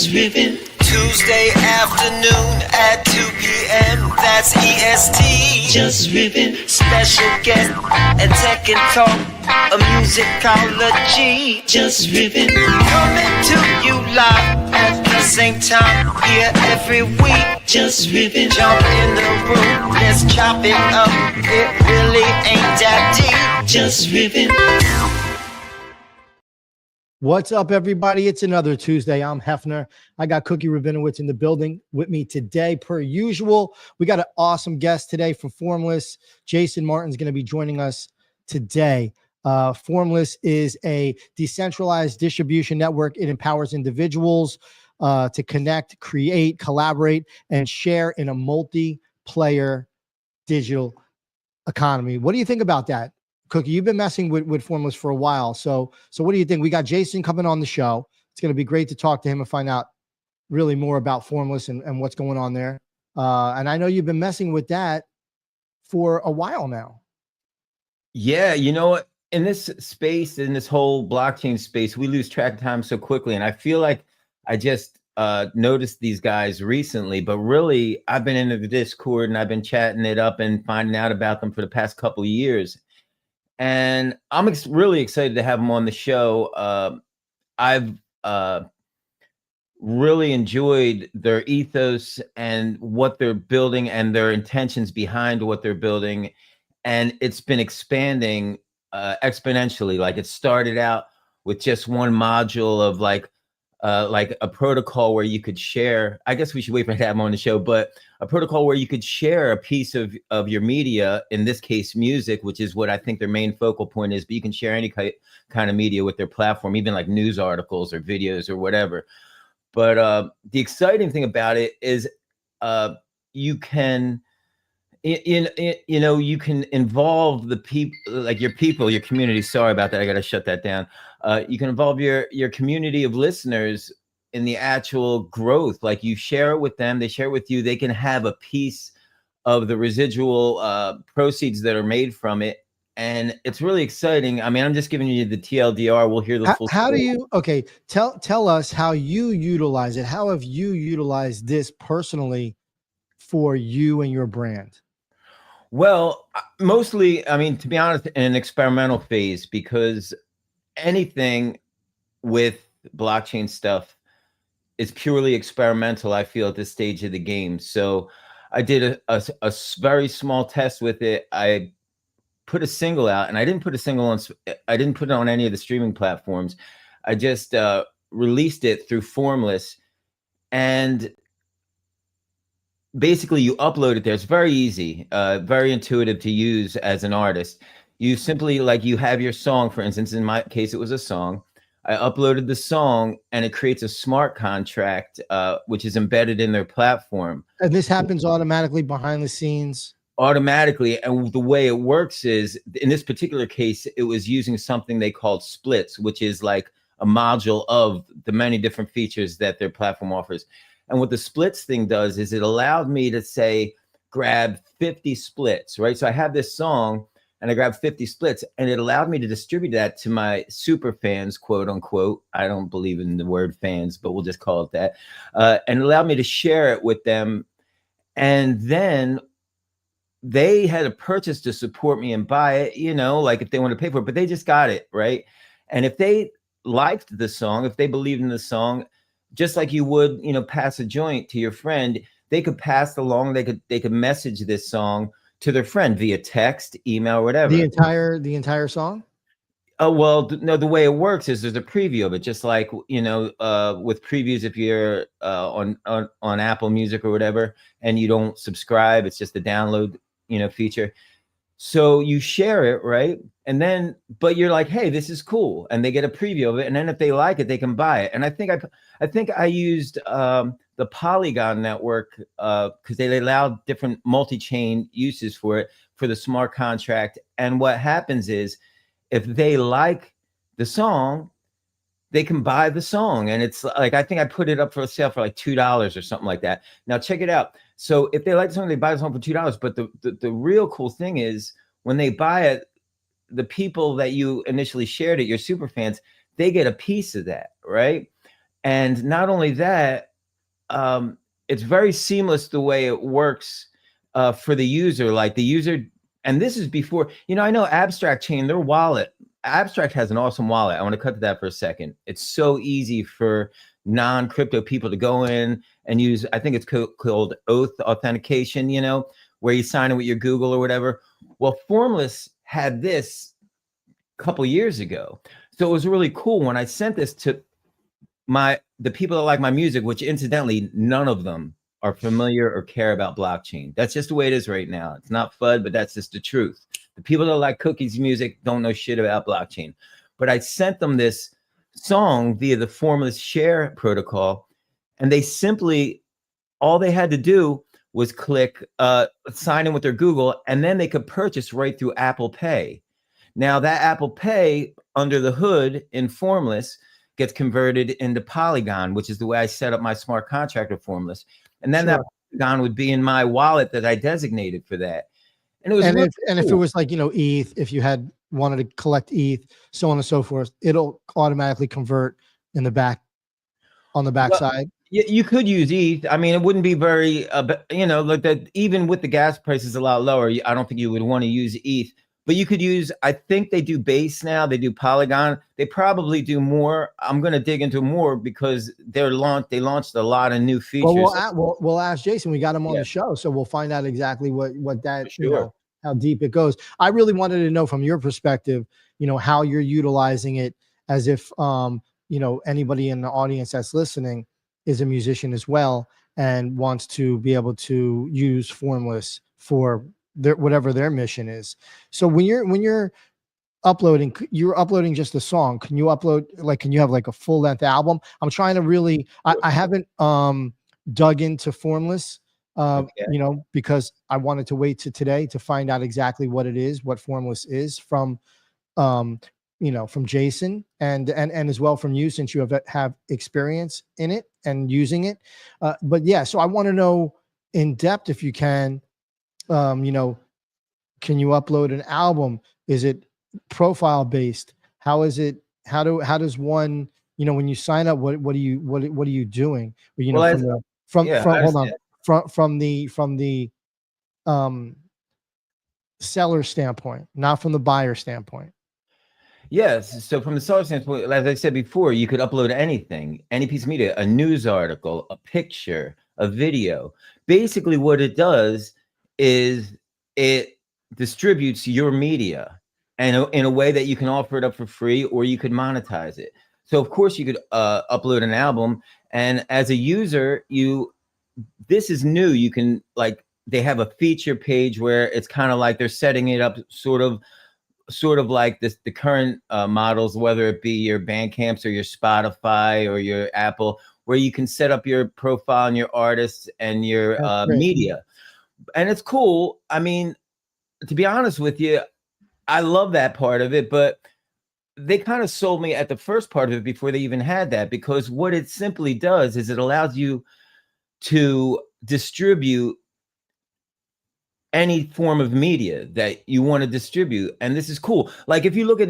Just Riffin. Tuesday afternoon at 2 p.m. That's EST. Just Riffin. Special guest and tech and talk. A musicology. Just Riffin. Coming to you live at the same time here every week. Just Riffin. Jump in the room. Let's chop it up. It really ain't that deep. Just Riffin. What's up, everybody? It's another Tuesday. I'm Hefner. I got Cookie Rabinowitz in the building with me today. Per usual, we got an awesome guest today from Formless. Jason Martin's going to be joining us today. Formless is a decentralized distribution network. It empowers individuals to connect, create, collaborate, and share in a multiplayer digital economy. What do you think about that? Cookie, you've been messing with Formless for a while. So what do you think? We got Jason coming on the show. It's going to be great to talk to him and find out really more about Formless and what's going on there. And I know you've been messing with that for a while now. Yeah, you know what? In this space, in this whole blockchain space, we lose track of time so quickly. And I feel like I just noticed these guys recently, but really I've been into the Discord and I've been chatting it up and finding out about them for the past couple of years. And I'm really excited to have them on the show. I've really enjoyed their ethos and what they're building and their intentions behind what they're building. And it's been expanding exponentially. Like it started out with just one module of like a protocol where you could share. I guess we should wait for him on the show, but a protocol where you could share a piece of your media, in this case, music, which is what I think their main focal point is, but you can share any kind of media with their platform, even like news articles or videos or whatever. But the exciting thing about it is you can, you can involve the people, like your people, your community. Sorry about that. I got to shut that down. You can involve your community of listeners in the actual growth. Like you share it with them, they share it with you. They can have a piece of the residual proceeds that are made from it. And it's really exciting. I mean, I'm just giving you the TLDR. We'll hear the full How do you, okay, tell us how you utilize it. How have you utilized this personally for you and your brand? Well, mostly, I mean, to be honest, in an experimental phase, because anything with blockchain stuff is purely experimental, I feel, at this stage of the game. So I did a very small test with it. I put a single out, and I didn't put it on any of the streaming platforms. I just released it through Formless, and basically you upload it there. It's very easy, very intuitive to use as an artist. You simply, like, you have your song, for instance, in my case, it was a song. I uploaded the song and it creates a smart contract, which is embedded in their platform. And this happens automatically behind the scenes? Automatically. And the way it works is, in this particular case, it was using something they called splits, which is like a module of the many different features that their platform offers. And what the splits thing does is it allowed me to say, grab 50 splits, right? So I have this song and I grabbed 50 splits, and it allowed me to distribute that to my super fans, quote unquote. I don't believe in the word fans, but we'll just call it that. And it allowed me to share it with them. And then they had to purchase to support me and buy it, you know, like if they want to pay for it, but they just got it, right? And if they liked the song, if they believed in the song, just like you would, you know, pass a joint to your friend, they could pass along, they could message this song to their friend via text, email, whatever. The entire song? Oh, well, no, the way it works is there's a preview of it, just like, you know, with previews, if you're on Apple Music or whatever, and you don't subscribe, it's just a download, you know, feature. So you share it, right? And then, but you're like, hey, this is cool. And they get a preview of it. And then if they like it, they can buy it. And I think I used the Polygon network because they allowed different multi-chain uses for it, for the smart contract. And what happens is, if they like the song, they can buy the song. And it's like, I think I put it up for sale for like $2 or something like that. Now check it out. So if they like the song, they buy the song for $2. But the real cool thing is, when they buy it, the people that you initially shared it, your super fans, they get a piece of that, right? And not only that, it's very seamless the way it works for the user. Like the user, and this is before, I know Abstract Chain, their wallet, Abstract has an awesome wallet. I want to cut to that for a second. It's so easy for non-crypto people to go in and use, I think it's called Oath authentication, where you sign in with your Google or whatever. Well, Formless had this a couple years ago. So it was really cool when I sent this to the people that like my music, which incidentally, none of them are familiar or care about blockchain. That's just the way it is right now. It's not FUD, but that's just the truth. The people that like Cookie's music don't know shit about blockchain. But I sent them this song via the Formless Share protocol, and they simply, all they had to do was click sign in with their Google, and then they could purchase right through Apple Pay. Now that Apple Pay under the hood in Formless gets converted into Polygon, which is the way I set up my smart contract with Formless. And then that Polygon would be in my wallet that I designated for that. And it was and really if it was like, ETH, if you had wanted to collect ETH, so on and so forth, it'll automatically convert in the back on the back side. You could use ETH. I mean, it wouldn't be very, like that. Even with the gas prices a lot lower, I don't think you would want to use ETH. But you could use, I think they do Base now. They do Polygon. They probably do more. I'm going to dig into more because they launched a lot of new features. Well, we'll ask Jason. We got him on the show, so we'll find out exactly what that, how deep it goes. I really wanted to know from your perspective, how you're utilizing it, as if, anybody in the audience that's listening is a musician as well and wants to be able to use Formless for whatever their mission is. So when you're uploading, you're uploading just a song. Can you upload, can you have like a full length album? I'm trying to really, I haven't dug into Formless, because I wanted to wait to today to find out exactly what it is, what Formless is from Jason and as well from you, since you have experience in it and using it. But yeah, so I want to know in depth, if you can, can you upload an album? Is it profile based? How is it? How does one, when you sign up, what are you doing? From the seller standpoint, not from the buyer standpoint. Yes. So from the seller standpoint, as I said before, you could upload anything, any piece of media, a news article, a picture, a video. Basically what it does is it distributes your media and in a way that you can offer it up for free, or you could monetize it. So of course you could upload an album, and as a user, this is new. You can, they have a feature page where it's kind of like they're setting it up sort of like the current models, whether it be your Bandcamps or your Spotify or your Apple, where you can set up your profile and your artists and your media. And it's cool. I mean, to be honest with you, I love that part of it, but they kind of sold me at the first part of it before they even had that, because what it simply does is it allows you to distribute any form of media that you want to distribute. And this is cool. Like if you look at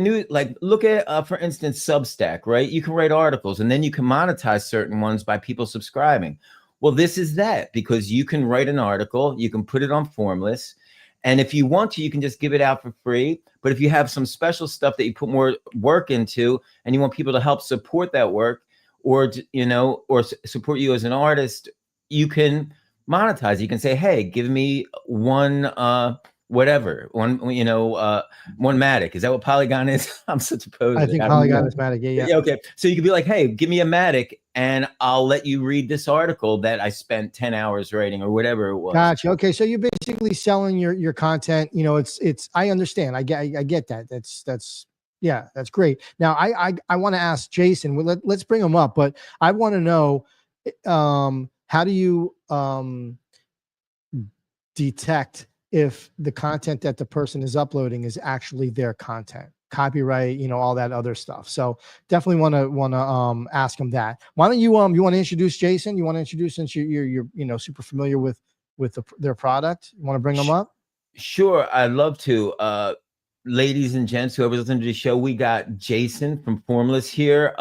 for instance, Substack, right? You can write articles and then you can monetize certain ones by people subscribing. Well, this is that, because you can write an article, you can put it on Formless, and if you want to, you can just give it out for free. But if you have some special stuff that you put more work into and you want people to help support that work, or support you as an artist, you can monetize. You can say, hey, give me one Matic. Is that what Polygon is? I'm such a poser. I think Polygon is Matic. Yeah. Okay. So you could be like, hey, give me a Matic and I'll let you read this article that I spent 10 hours writing or whatever it was. Gotcha. Okay. So you're basically selling your content. I understand. I get that. That's great. Now I want to ask Jason, let's bring him up, but I want to know, how do you detect if the content that the person is uploading is actually their content, copyright, all that other stuff? So definitely want to ask him that. Why don't you want to introduce Jason? You want to introduce, since you're super familiar with their product? You want to bring them up? Sure, I'd love to. ladies and gents, whoever's listening to the show, we got Jason from Formless here.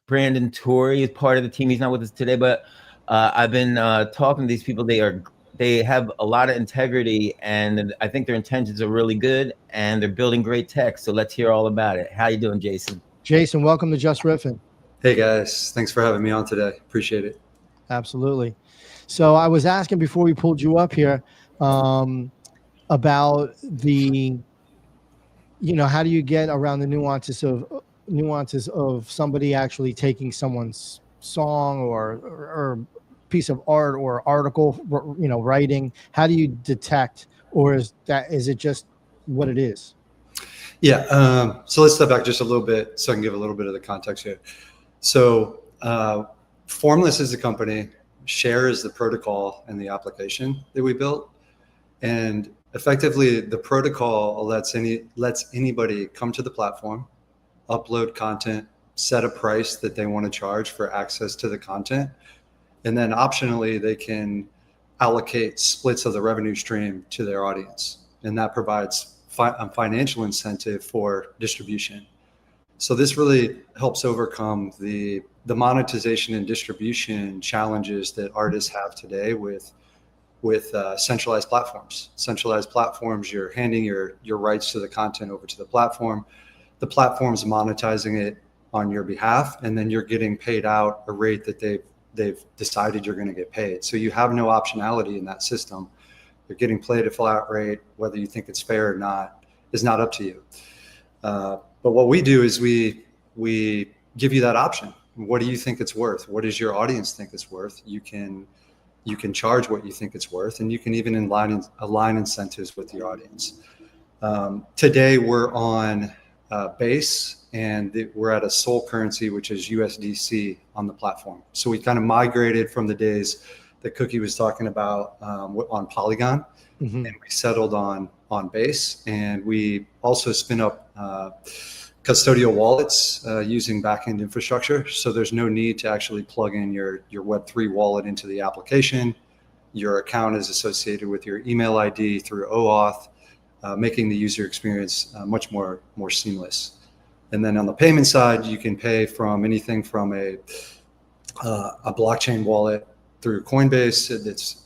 Brandon Torrey is part of the team. He's not with us today, but I've been talking to these people. They have a lot of integrity, and I think their intentions are really good, and they're building great tech. So let's hear all about it. How you doing, Jason? Jason, welcome to Just Riffin. Hey guys, thanks for having me on today. Appreciate it. Absolutely. So I was asking before we pulled you up here about the, how do you get around the nuances of somebody actually taking someone's song or piece of art or article, writing? How do you detect, or is it just what it is? Yeah. So let's step back just a little bit so I can give a little bit of the context here. So Formless is the company, Share is the protocol and the application that we built. And effectively the protocol lets anybody come to the platform, upload content, set a price that they want to charge for access to the content. And then optionally, they can allocate splits of the revenue stream to their audience. And that provides a financial incentive for distribution. So this really helps overcome the monetization and distribution challenges that artists have today with centralized platforms. Centralized platforms, you're handing your rights to the content over to the platform. The platform's monetizing it on your behalf, and then you're getting paid out a rate that they've decided you're going to get paid. So you have no optionality in that system. You're getting paid a flat rate. Whether you think it's fair or not is not up to you. But what we do is we give you that option. What do you think it's worth? What does your audience think it's worth? You can charge what you think it's worth, and you can even align incentives with your audience. Today we're on Base, and we're at a sole currency, which is USDC on the platform. So we kind of migrated from the days that Cookie was talking about on Polygon, and we settled on Base. And we also spin up custodial wallets using backend infrastructure. So there's no need to actually plug in your Web3 wallet into the application. Your account is associated with your email ID through OAuth, making the user experience much more seamless. And then on the payment side, you can pay from anything from a blockchain wallet through Coinbase that's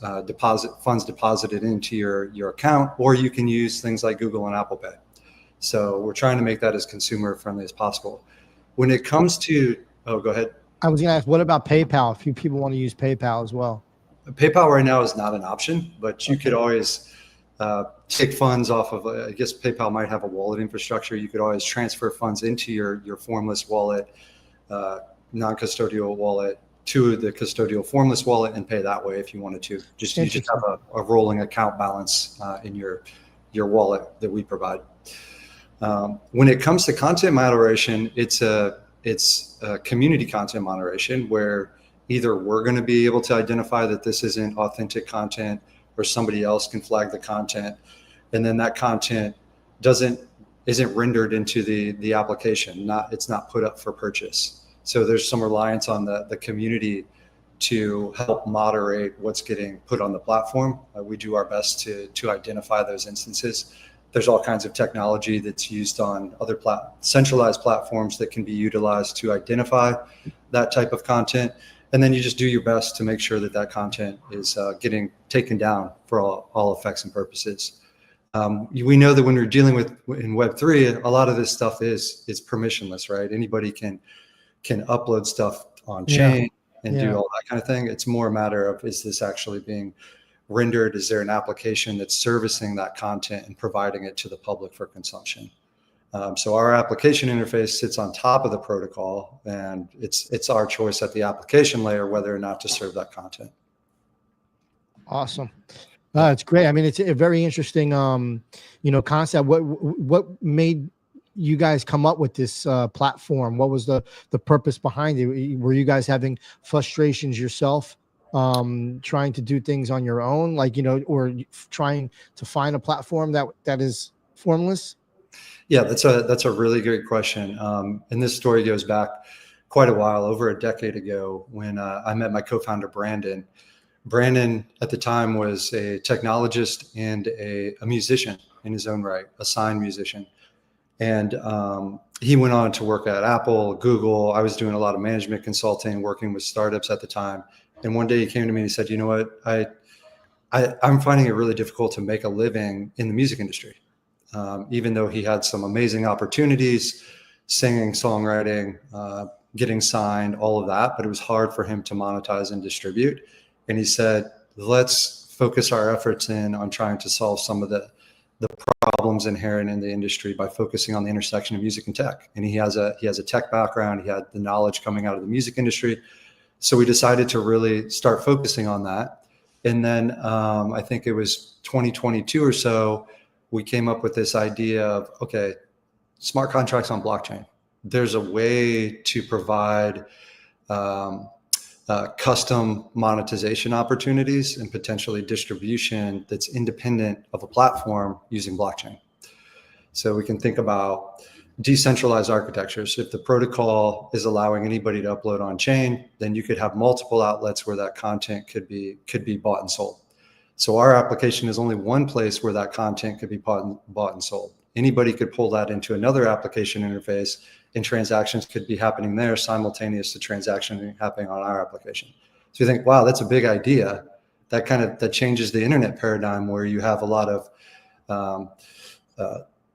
funds deposited into your account, or you can use things like Google and Apple Pay. So we're trying to make that as consumer friendly as possible. When it comes to, go ahead. I was going to ask, what about PayPal? If people want to use PayPal as well. PayPal right now is not an option, but you could always take funds off of, I guess PayPal might have a wallet infrastructure. You could always transfer funds into your Formless wallet, non-custodial wallet, to the custodial Formless wallet and pay that way if you wanted to. You just have a rolling account balance in your wallet that we provide. When it comes to content moderation, it's a community content moderation where either we're going to be able to identify that this isn't authentic content, or somebody else can flag the content, and then that content isn't rendered into the application. It's not put up for purchase. So there's some reliance on the community to help moderate what's getting put on the platform. We do our best to identify those instances. There's all kinds of technology that's used on other centralized platforms that can be utilized to identify that type of content. And then you just do your best to make sure that content is getting taken down for all effects and purposes. We know that when we're dealing with in Web3, a lot of this stuff is permissionless, right? Anybody can upload stuff on chain and do all that kind of thing. It's more a matter of, is this actually being rendered? Is there an application that's servicing that content and providing it to the public for consumption? So our application interface sits on top of the protocol, and it's our choice at the application layer whether or not to serve that content. Awesome. It's great. I mean, it's a very interesting, concept. What made you guys come up with this platform? What was the purpose behind it? Were you guys having frustrations yourself, trying to do things on your own, or trying to find a platform that is formless? Yeah, that's a really great question. And this story goes back quite a while, over a decade ago, when I met my co-founder, Brandon. Brandon at the time was a technologist and a musician in his own right, a signed musician. And he went on to work at Apple, Google. I was doing a lot of management consulting, working with startups at the time. And one day he came to me and he said, you know what, I'm finding it really difficult to make a living in the music industry. Even though he had some amazing opportunities, singing, songwriting, getting signed, all of that, but it was hard for him to monetize and distribute. And he said, let's focus our efforts in on trying to solve some of the problems inherent in the industry by focusing on the intersection of music and tech. And he has a tech background. He had the knowledge coming out of the music industry. So we decided to really start focusing on that. And then I think it was 2022 or so, we came up with this idea of, okay, smart contracts on blockchain. There's a way to provide custom monetization opportunities and potentially distribution that's independent of a platform using blockchain. So we can think about decentralized architectures. If the protocol is allowing anybody to upload on chain, then you could have multiple outlets where that content could be bought and sold. So our application is only one place where that content could be bought and sold. Anybody could pull that into another application interface, and transactions could be happening there simultaneous to transaction happening on our application. So you think, wow, that's a big idea. That changes the internet paradigm, where you have a lot of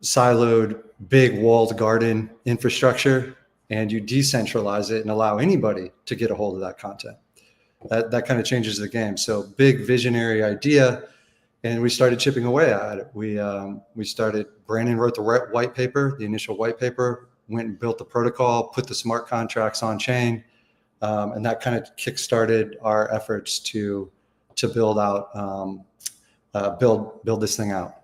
siloed, big walled garden infrastructure, and you decentralize it and allow anybody to get a hold of that content. That kind of changes the game. So big visionary idea. And we started chipping away at it. We started, Brandon wrote the white paper, the initial white paper, went and built the protocol, put the smart contracts on chain. And that kind of kickstarted our efforts to build out, build this thing out.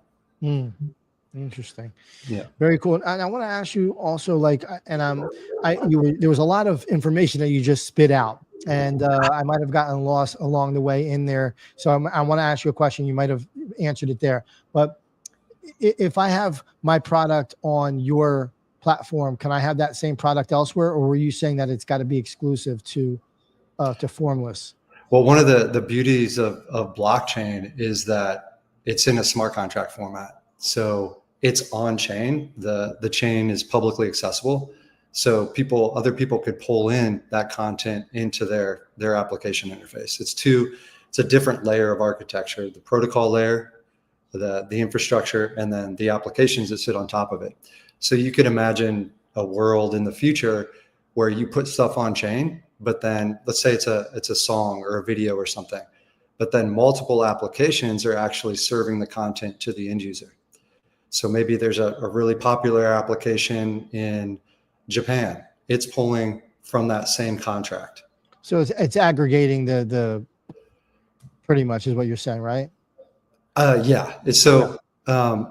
Interesting. Yeah. Very cool. And I want to ask you also, there was a lot of information that you just spit out, and I might have gotten lost along the way in there. So I want to ask you a question. You might have answered it there, but if I have my product on your platform, can I have that same product elsewhere? Or were you saying that it's got to be exclusive to Formless? Well, one of the beauties of blockchain is that it's in a smart contract format. So it's on chain. The chain is publicly accessible. So other people could pull in that content into their application interface. It's a different layer of architecture, the protocol layer, the infrastructure, and then the applications that sit on top of it. So you could imagine a world in the future where you put stuff on chain, but then let's say it's a song or a video or something, but then multiple applications are actually serving the content to the end user. So maybe there's a really popular application in Japan. It's pulling from that same contract. So it's aggregating the pretty much is what you're saying, right? Yeah.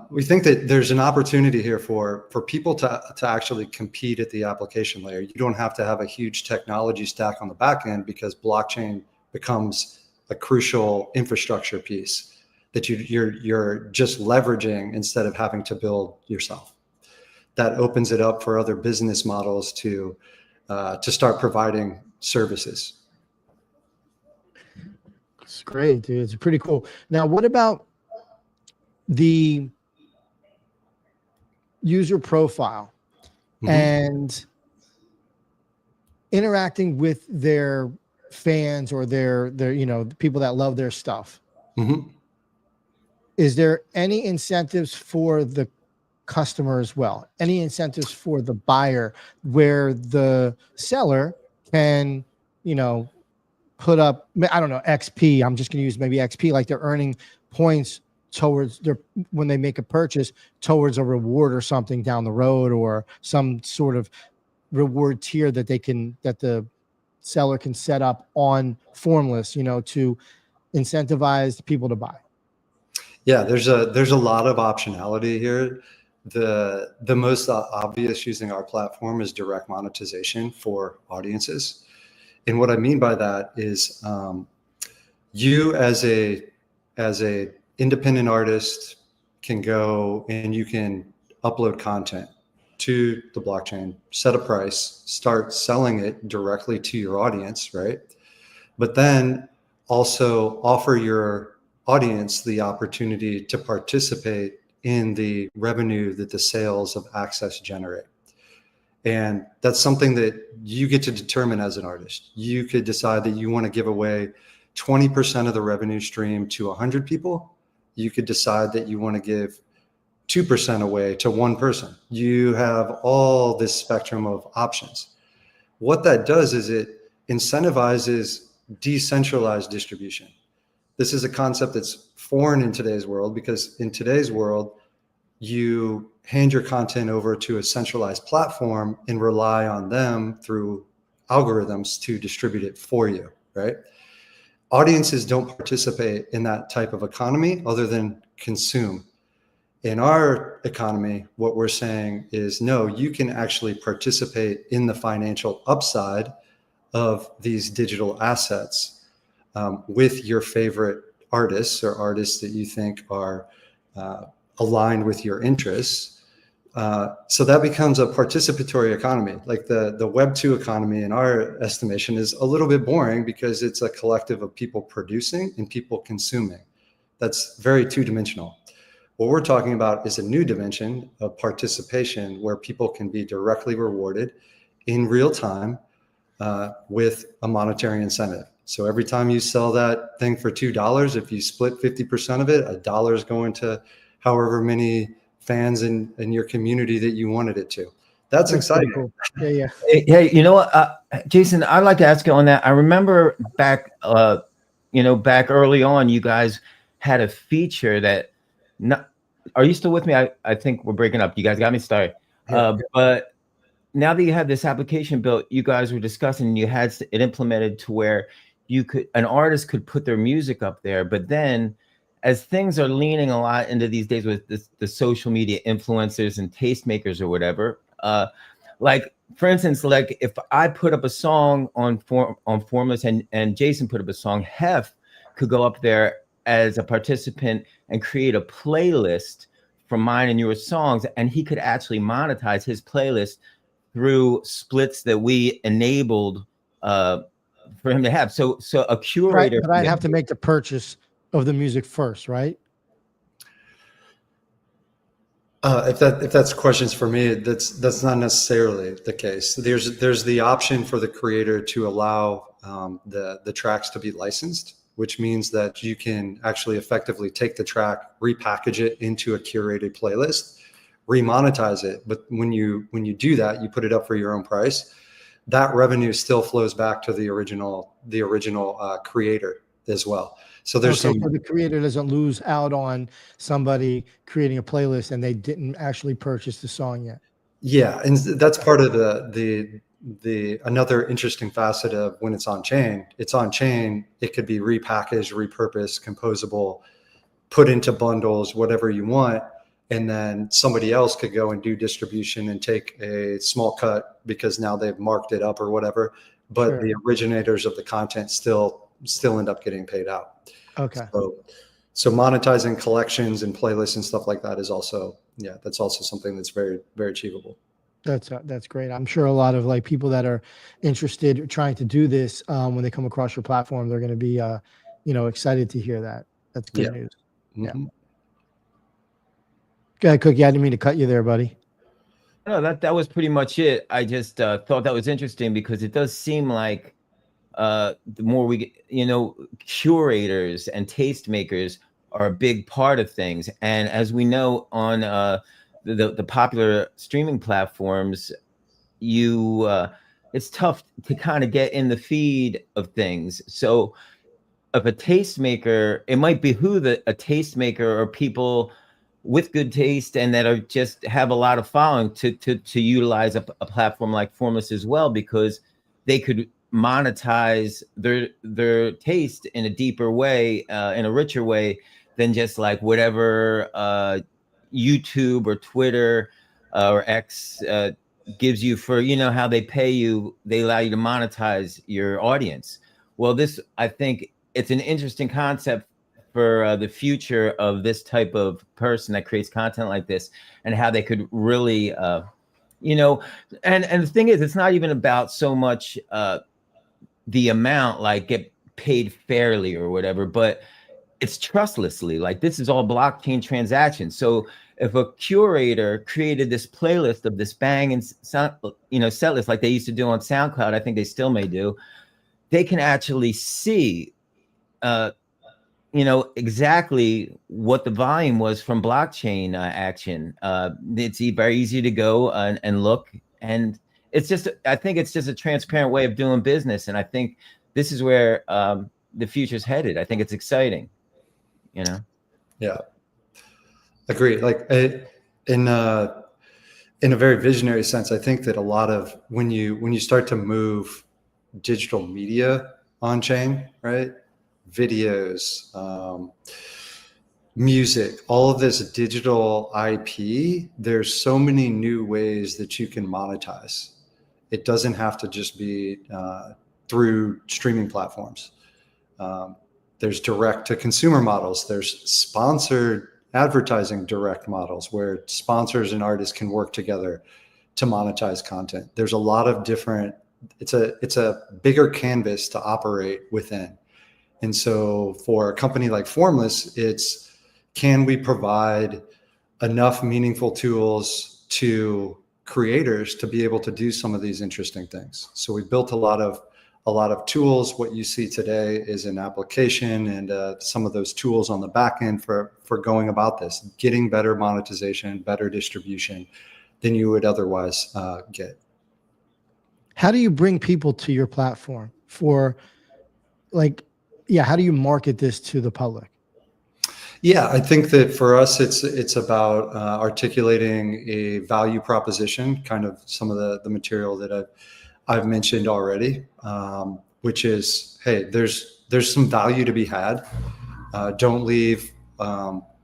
We think that there's an opportunity here for people to actually compete at the application layer. You don't have to have a huge technology stack on the back end, because blockchain becomes a crucial infrastructure piece that you're just leveraging instead of having to build yourself. That opens it up for other business models to start providing services. It's great, dude. It's pretty cool. Now, what about the user profile and interacting with their fans or their people that love their stuff? Is there any incentives for the customer as well? Any incentives for the buyer where the seller can, put up, I don't know, XP. I'm just going to use maybe XP, like they're earning points towards when they make a purchase towards a reward or something down the road, or some sort of reward tier that the seller can set up on Formless, to incentivize people to buy. Yeah, there's a lot of optionality here. The most obvious using our platform is direct monetization for audiences. And what I mean by that is you as a independent artist can go and you can upload content to the blockchain, set a price, start selling it directly to your audience, right? But then also offer your audience the opportunity to participate in the revenue that the sales of access generate. And that's something that you get to determine as an artist. You could decide that you want to give away 20% of the revenue stream to 100 people. You could decide that you want to give 2% away to one person. You have all this spectrum of options. What that does is it incentivizes decentralized distribution. This is a concept that's foreign in today's world, because in today's world, you hand your content over to a centralized platform and rely on them through algorithms to distribute it for you, right? Audiences don't participate in that type of economy other than consume. In our economy, what we're saying is, no, you can actually participate in the financial upside of these digital assets with your favorite artists or artists that you think are aligned with your interests. So that becomes a participatory economy. Like the Web 2 economy, in our estimation, is a little bit boring because it's a collective of people producing and people consuming. That's very two-dimensional. What we're talking about is a new dimension of participation where people can be directly rewarded in real time with a monetary incentive. So every time you sell that thing for $2, if you split 50% of it, $1 is going to however many fans in your community that you wanted it to. That's exciting. Cool. Yeah. Hey, you know what, Jason, I'd like to ask you on that. I remember back, back early on, you guys had a feature that, are you still with me? I think we're breaking up. You guys got me started. But now that you have this application built, you guys were discussing, and you had it implemented to where an artist could put their music up there. But then as things are leaning a lot into these days with the social media influencers and tastemakers or whatever, like for instance, like if I put up a song on Formless and Jason put up a song, Hef could go up there as a participant and create a playlist from mine and your songs, and he could actually monetize his playlist through splits that we enabled for him to have. So a curator, right, but I'd have to make the purchase of the music first, right? If that's questions for me, that's not necessarily the case. There's the option for the creator to allow the tracks to be licensed, which means that you can actually effectively take the track, repackage it into a curated playlist, remonetize it. But when you do that, you put it up for your own price. That revenue still flows back to the original creator as well. So there's so the creator doesn't lose out on somebody creating a playlist and they didn't actually purchase the song yet. Yeah, and that's part of the another interesting facet of when it's on chain. It's on chain. It could be repackaged, repurposed, composable, put into bundles, whatever you want. And then somebody else could go and do distribution and take a small cut because now they've marked it up or whatever. But sure, the originators of the content still end up getting paid out. Okay. So monetizing collections and playlists and stuff like that is also, that's also something that's very, very achievable. That's great. I'm sure a lot of like people that are interested trying to do this, when they come across your platform, they're going to be, excited to hear that. That's good news. Mm-hmm. Yeah. Go ahead, Cookie. I didn't mean to cut you there, buddy. No, that was pretty much it. I just thought that was interesting because it does seem like the more we get, curators and tastemakers are a big part of things. And as we know on the popular streaming platforms, it's tough to kind of get in the feed of things. So if a tastemaker, it might behoove a tastemaker or people with good taste and that are just have a lot of following to utilize a platform like Formless as well, because they could monetize their taste in a deeper way, in a richer way than just like whatever YouTube or Twitter or X gives you for, how they pay you, they allow you to monetize your audience. Well, I think it's an interesting concept for the future of this type of person that creates content like this, and how they could really, and the thing is, it's not even about so much the amount, like get paid fairly or whatever, but it's trustlessly, like this is all blockchain transactions. So if a curator created this playlist of this bang and sound, set list like they used to do on SoundCloud, I think they still may do, they can actually see exactly what the volume was from blockchain action. It's very easy to go and look, and I think it's just a transparent way of doing business. And I think this is where the future's headed. I think it's exciting, Yeah, agree. Like in a very visionary sense, I think that a lot of when you start to move digital media on chain, right? Videos, music, all of this digital IP, there's so many new ways that you can monetize. It doesn't have to just be through streaming platforms. There's direct to consumer models. There's sponsored advertising direct models where sponsors and artists can work together to monetize content. There's a lot of different, it's a bigger canvas to operate within. And so for a company like Formless, it's, can we provide enough meaningful tools to creators to be able to do some of these interesting things? So we built a lot of tools. What you see today is an application and some of those tools on the back end for going about this, getting better monetization, better distribution than you would otherwise get. How do you bring people to your platform how do you market this to the public? Yeah, I think that for us, it's about articulating a value proposition, kind of some of the material that I've mentioned already, which is, hey, there's some value to be had. Don't leave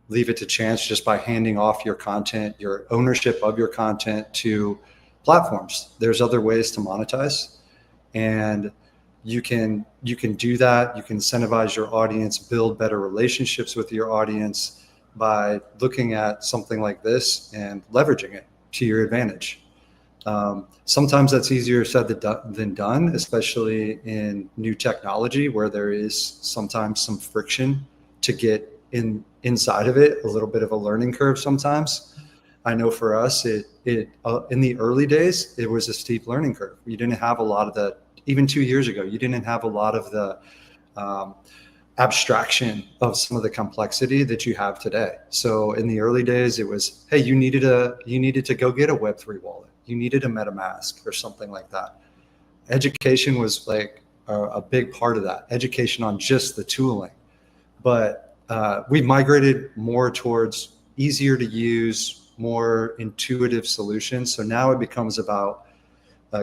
it to chance just by handing off your content, your ownership of your content to platforms. There's other ways to monetize, and you can do that. You can incentivize your audience, build better relationships with your audience by looking at something like this and leveraging it to your advantage. Sometimes that's easier said than done, especially in new technology where there is sometimes some friction to get inside of it, a little bit of a learning curve sometimes. I know for us, it in the early days, it was a steep learning curve. You didn't have a lot of the, even 2 years ago, you didn't have a lot of the abstraction of some of the complexity that you have today. So in the early days, it was, hey, you needed to go get a Web3 wallet. You needed a MetaMask or something like that. Education was like a big part of that, education on just the tooling. But we've migrated more towards easier to use, more intuitive solutions. So now it becomes about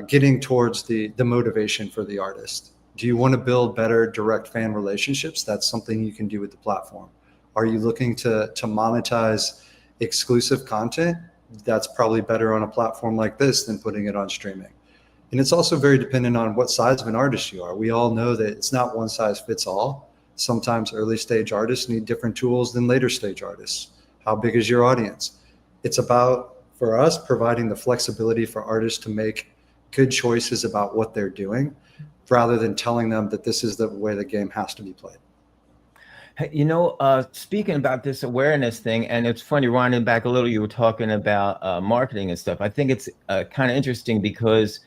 getting towards the motivation for the artist. Do you want to build better direct fan relationships? That's something you can do with the platform. Are you looking to monetize exclusive content? That's probably better on a platform like this than putting it on streaming. And it's also very dependent on what size of an artist you are. We all know that it's not one size fits all. Sometimes early stage artists need different tools than later stage artists. How big is your audience? It's about, for us, providing the flexibility for artists to make good choices about what they're doing, rather than telling them that this is the way the game has to be played. Speaking about this awareness thing, and it's funny, winding back a little, you were talking about marketing and stuff. I think it's kind of interesting because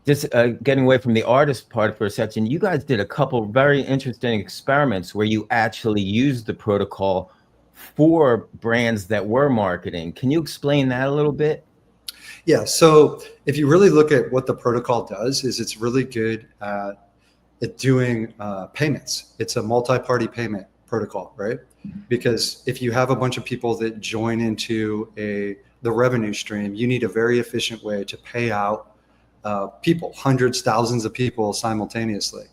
just getting away from the artist part for a second, you guys did a couple very interesting experiments where you actually used the protocol for brands that were marketing. Can you explain that a little bit? Yeah, so if you really look at what the protocol does, is it's really good at doing payments. It's a multi-party payment protocol, right? Because if you have a bunch of people that join into the revenue stream, you need a very efficient way to pay out people, hundreds, thousands of people simultaneously.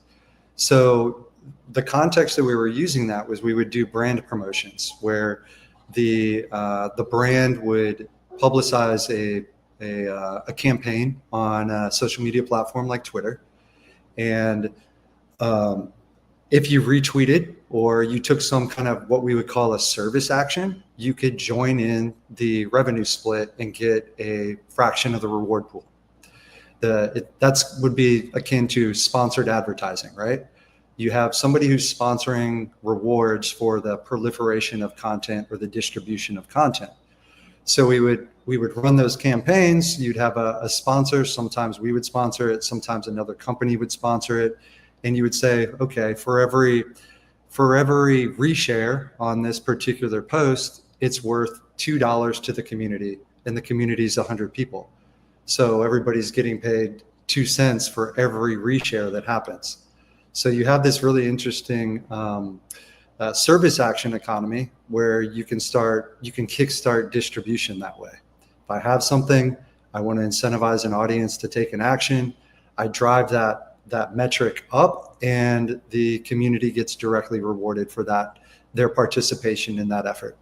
So the context that we were using that was we would do brand promotions where the brand would publicize a campaign on a social media platform like Twitter. And if you retweeted or you took some kind of what we would call a service action, you could join in the revenue split and get a fraction of the reward pool. That would be akin to sponsored advertising, right? You have somebody who's sponsoring rewards for the proliferation of content or the distribution of content. So we would run those campaigns. You'd have a sponsor. Sometimes we would sponsor it. Sometimes another company would sponsor it. And you would say, okay, for every reshare on this particular post, it's worth $2 to the community, and the community is 100 people. So everybody's getting paid 2 cents for every reshare that happens. So you have this really interesting service action economy where you can kickstart distribution that way. If I have something, I want to incentivize an audience to take an action. I drive that metric up, and the community gets directly rewarded for their participation in that effort.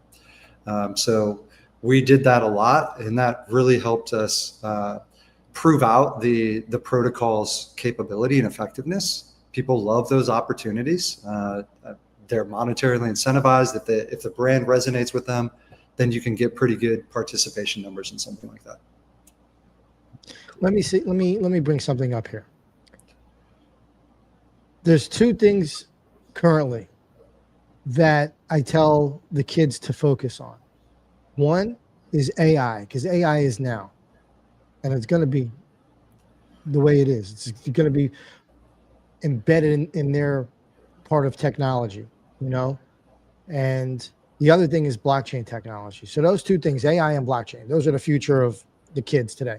So we did that a lot, and that really helped us prove out the protocol's capability and effectiveness. People love those opportunities. They're monetarily incentivized. If the brand resonates with them, then you can get pretty good participation numbers in something like that. Let me bring something up here. There's two things currently that I tell the kids to focus on. One is AI, because AI is now, and it's going to be the way it is. It's going to be embedded in their part of technology, you know? And the other thing is blockchain technology. So those two things, AI and blockchain, those are the future of the kids today,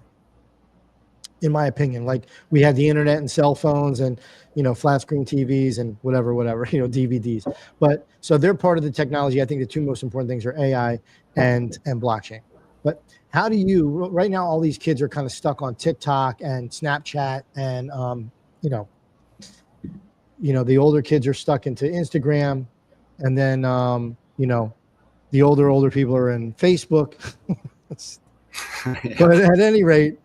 in my opinion. Like, we had the internet and cell phones and, you know, flat screen TVs and whatever, you know, DVDs. But so they're part of the technology. I think the two most important things are AI and blockchain. But how do you, right now, all these kids are kind of stuck on TikTok and Snapchat, and, the older kids are stuck into Instagram, and then, the older people are in Facebook. But at any rate,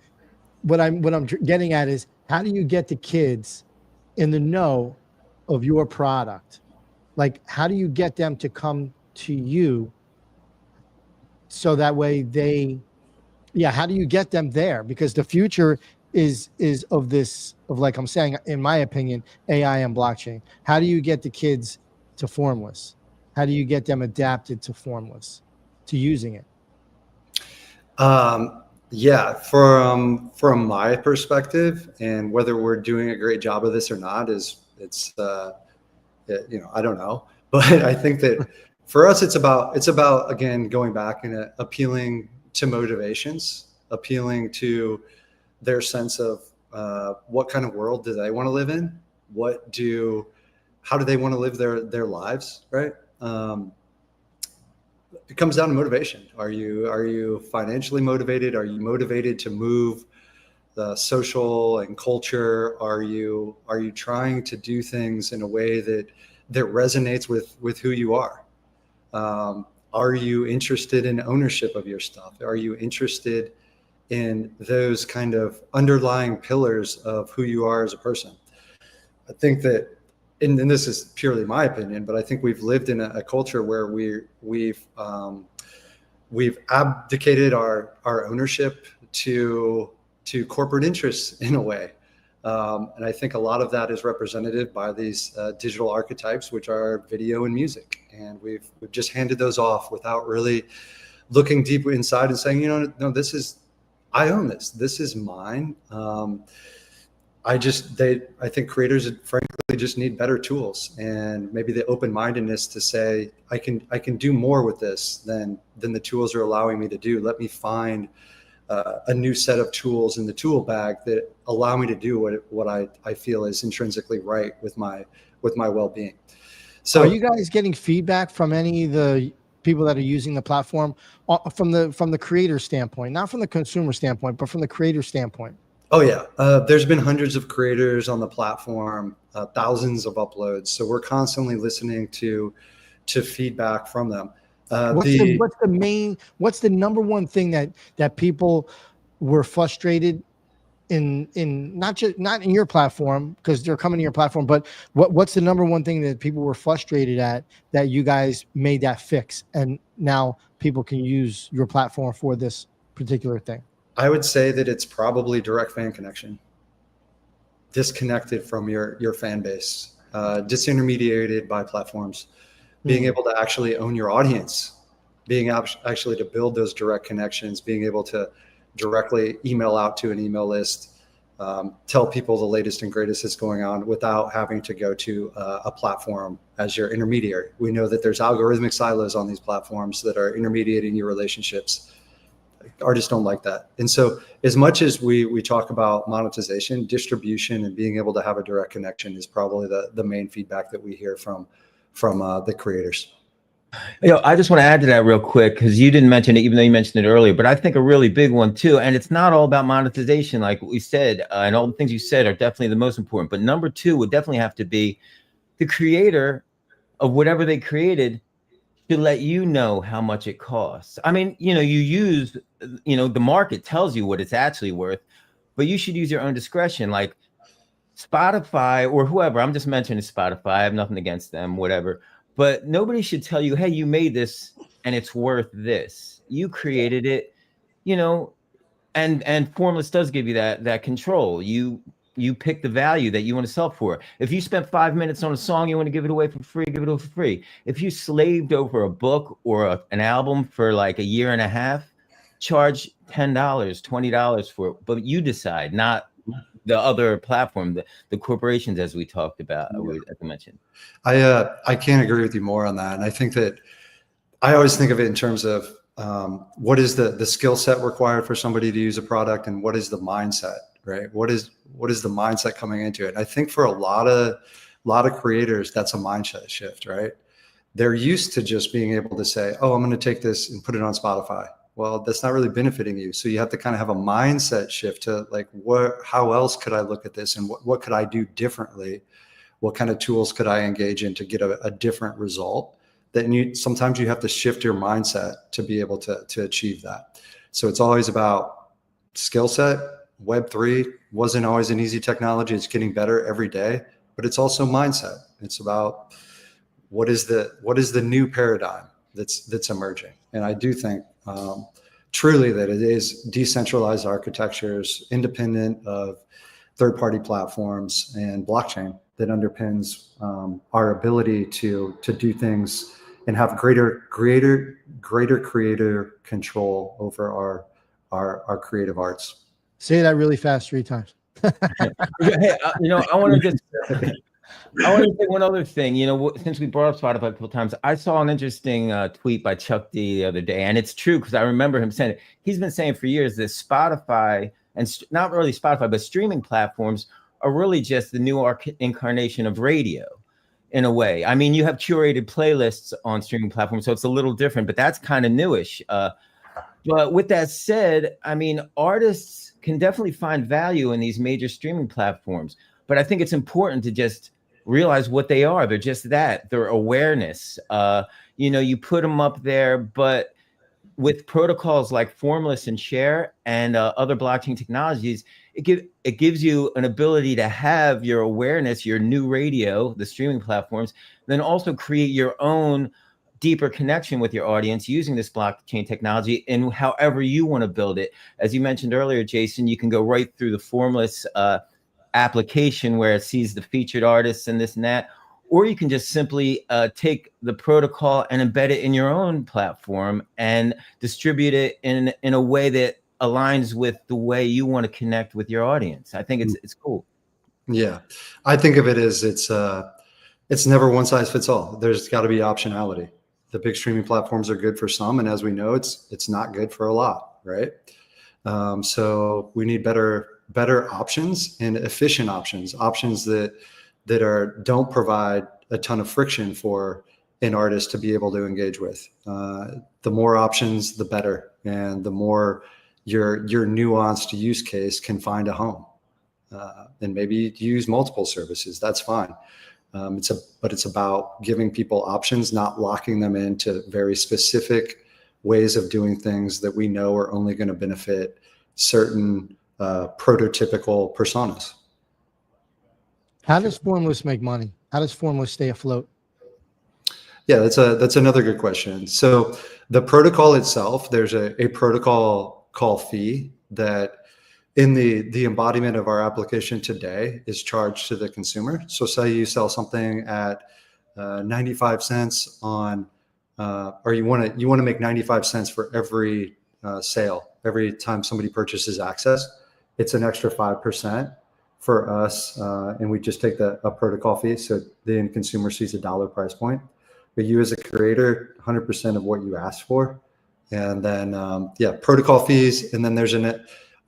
what I'm getting at is, how do you get the kids in the know of your product? Like, how do you get them to come to you so that way how do you get them there? Because the future is of like I'm saying, in my opinion, AI and blockchain. How do you get the kids to formless? How do you get them adapted to formless, to using it? Yeah, from my perspective, and whether we're doing a great job of this or not I don't know, but I think that for us, it's about again, going back and appealing to motivations, appealing to their sense of what kind of world do they want to live in? How do they want to live their lives, right? It comes down to motivation. Are you financially motivated? Are you motivated to move the social and culture? Are you trying to do things in a way that resonates with who you are? Are you interested in ownership of your stuff? Are you interested in those kind of underlying pillars of who you are as a person? I think that, and this is purely my opinion, but I think we've lived in a culture where we've abdicated our ownership to corporate interests in a way. And I think a lot of that is representative by these digital archetypes, which are video and music. And we've just handed those off without really looking deep inside and saying, no, I own this. This is mine. I think creators, frankly, just need better tools, and maybe the open-mindedness to say, I can do more with this than the tools are allowing me to do. Let me find a new set of tools in the tool bag that allow me to do what I feel is intrinsically right with my well-being. So, are you guys getting feedback from any of the people that are using the platform from the creator standpoint, not from the consumer standpoint, but from the creator standpoint? Oh yeah, there's been hundreds of creators on the platform, thousands of uploads. So we're constantly listening to feedback from them. What's the number one thing that people were frustrated in not in your platform, because they're coming to your platform, but what's the number one thing that people were frustrated at that you guys made that fix, and now people can use your platform for this particular thing? I would say that it's probably direct fan connection, disconnected from your fan base. disintermediated by platforms, being able to actually own your audience, being actually to build those direct connections, being able to directly email out to an email list, tell people the latest and greatest that's going on without having to go to a platform as your intermediary. We know that there's algorithmic silos on these platforms that are intermediating your relationships. Artists don't like that. And so as much as we talk about monetization, distribution, and being able to have a direct connection is probably the main feedback that we hear from the creators. I just want to add to that real quick, because you didn't mention it, even though you mentioned it earlier, but I think a really big one too, and it's not all about monetization, like we said, and all the things you said are definitely the most important, but number two would definitely have to be the creator of whatever they created to let you know how much it costs. I mean, you use, the market tells you what it's actually worth, but you should use your own discretion. Like Spotify or whoever, I'm just mentioning Spotify, I have nothing against them, whatever, but nobody should tell you, hey, you made this and it's worth this. You created it, and Formless does give you that control. You pick the value that you want to sell for. If you spent 5 minutes on a song, you want to give it away for free, give it away for free. If you slaved over a book or an album for like a year and a half, charge $10, $20 for it, but you decide, not the other platform, the corporations, as we talked about, as I mentioned. I can't agree with you more on that. And I think that I always think of it in terms of what is the skill set required for somebody to use a product, and what is the mindset, right? What is the mindset coming into it? And I think for a lot of creators, that's a mindset shift, right? They're used to just being able to say, oh, I'm going to take this and put it on Spotify. Well, that's not really benefiting you. So you have to kind of have a mindset shift to like, how else could I look at this, and what could I do differently? What kind of tools could I engage in to get a different result? Sometimes you have to shift your mindset to be able to achieve that. So it's always about skill set. Web3 wasn't always an easy technology. It's getting better every day, but it's also mindset. It's about what is the new paradigm that's emerging. And I do think truly that it is decentralized architectures, independent of third-party platforms and blockchain, that underpins our ability to do things and have greater creator control over our creative arts. Say that really fast 3 times. Hey, I want to say one other thing. Since we brought up Spotify a couple times, I saw an interesting tweet by Chuck D the other day, and it's true because I remember him saying it. He's been saying for years that Spotify, and not really Spotify, but streaming platforms are really just the new incarnation of radio in a way. I mean, you have curated playlists on streaming platforms, so it's a little different, but that's kind of newish. But with that said, I mean, artists can definitely find value in these major streaming platforms, but I think it's important to just realize what they are. They're just that. They're awareness. You put them up there, but with protocols like Formless and Share and other blockchain technologies, it gives you an ability to have your awareness, your new radio, the streaming platforms, then also create your own deeper connection with your audience using this blockchain technology and however you want to build it. As you mentioned earlier, Jason, you can go right through the Formless application where it sees the featured artists and this and that, or you can just simply take the protocol and embed it in your own platform and distribute it in a way that aligns with the way you want to connect with your audience. I think it's cool. Yeah, I think of it as it's never one size fits all. There's got to be optionality. The big streaming platforms are good for some, and as we know, it's not good for a lot, right? So we need better options and efficient options that don't provide a ton of friction for an artist to be able to engage with. The more options, the better, and the more your nuanced use case can find a home. And maybe use multiple services. That's fine. But it's about giving people options, not locking them into very specific ways of doing things that we know are only going to benefit certain prototypical personas. How does Formless make money? How does Formless stay afloat? Yeah, that's another good question. So the protocol itself, there's a protocol call fee that in the embodiment of our application today is charged to the consumer. So say you sell something at 95 cents on, or you want to make 95 cents for every sale, every time somebody purchases access. It's an extra 5% for us, and we just take a protocol fee, so the end consumer sees $1 price point. But you as a creator, 100% of what you asked for, and then protocol fees, and then there's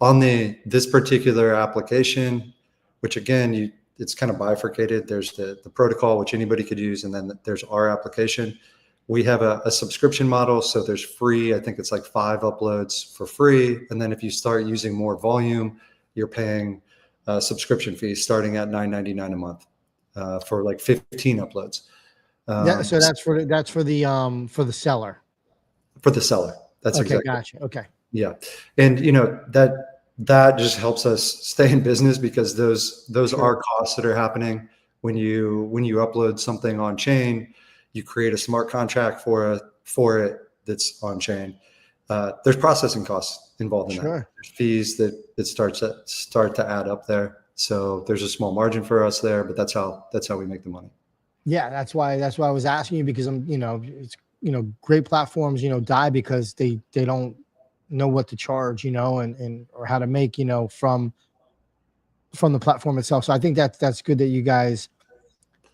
on this particular application, which again, it's kind of bifurcated. There's the protocol, which anybody could use, and then there's our application. We have a subscription model, so there's free. I think it's like 5 uploads for free, and then if you start using more volume, you're paying subscription fees starting at $9.99 a month for like 15 uploads. So that's for the seller. For the seller, that's okay. Exactly. Gotcha. Okay. Yeah, and that just helps us stay in business, because those sure. are costs that are happening when you upload something on chain. You create a smart contract for it that's on chain. There's processing costs involved in sure. that. There's fees that start to add up there. So there's a small margin for us there, but that's how we make the money. Yeah, that's why I was asking you, because I'm it's great platforms die because they don't know what to charge and or how to make from the platform itself. So I think that's good that you guys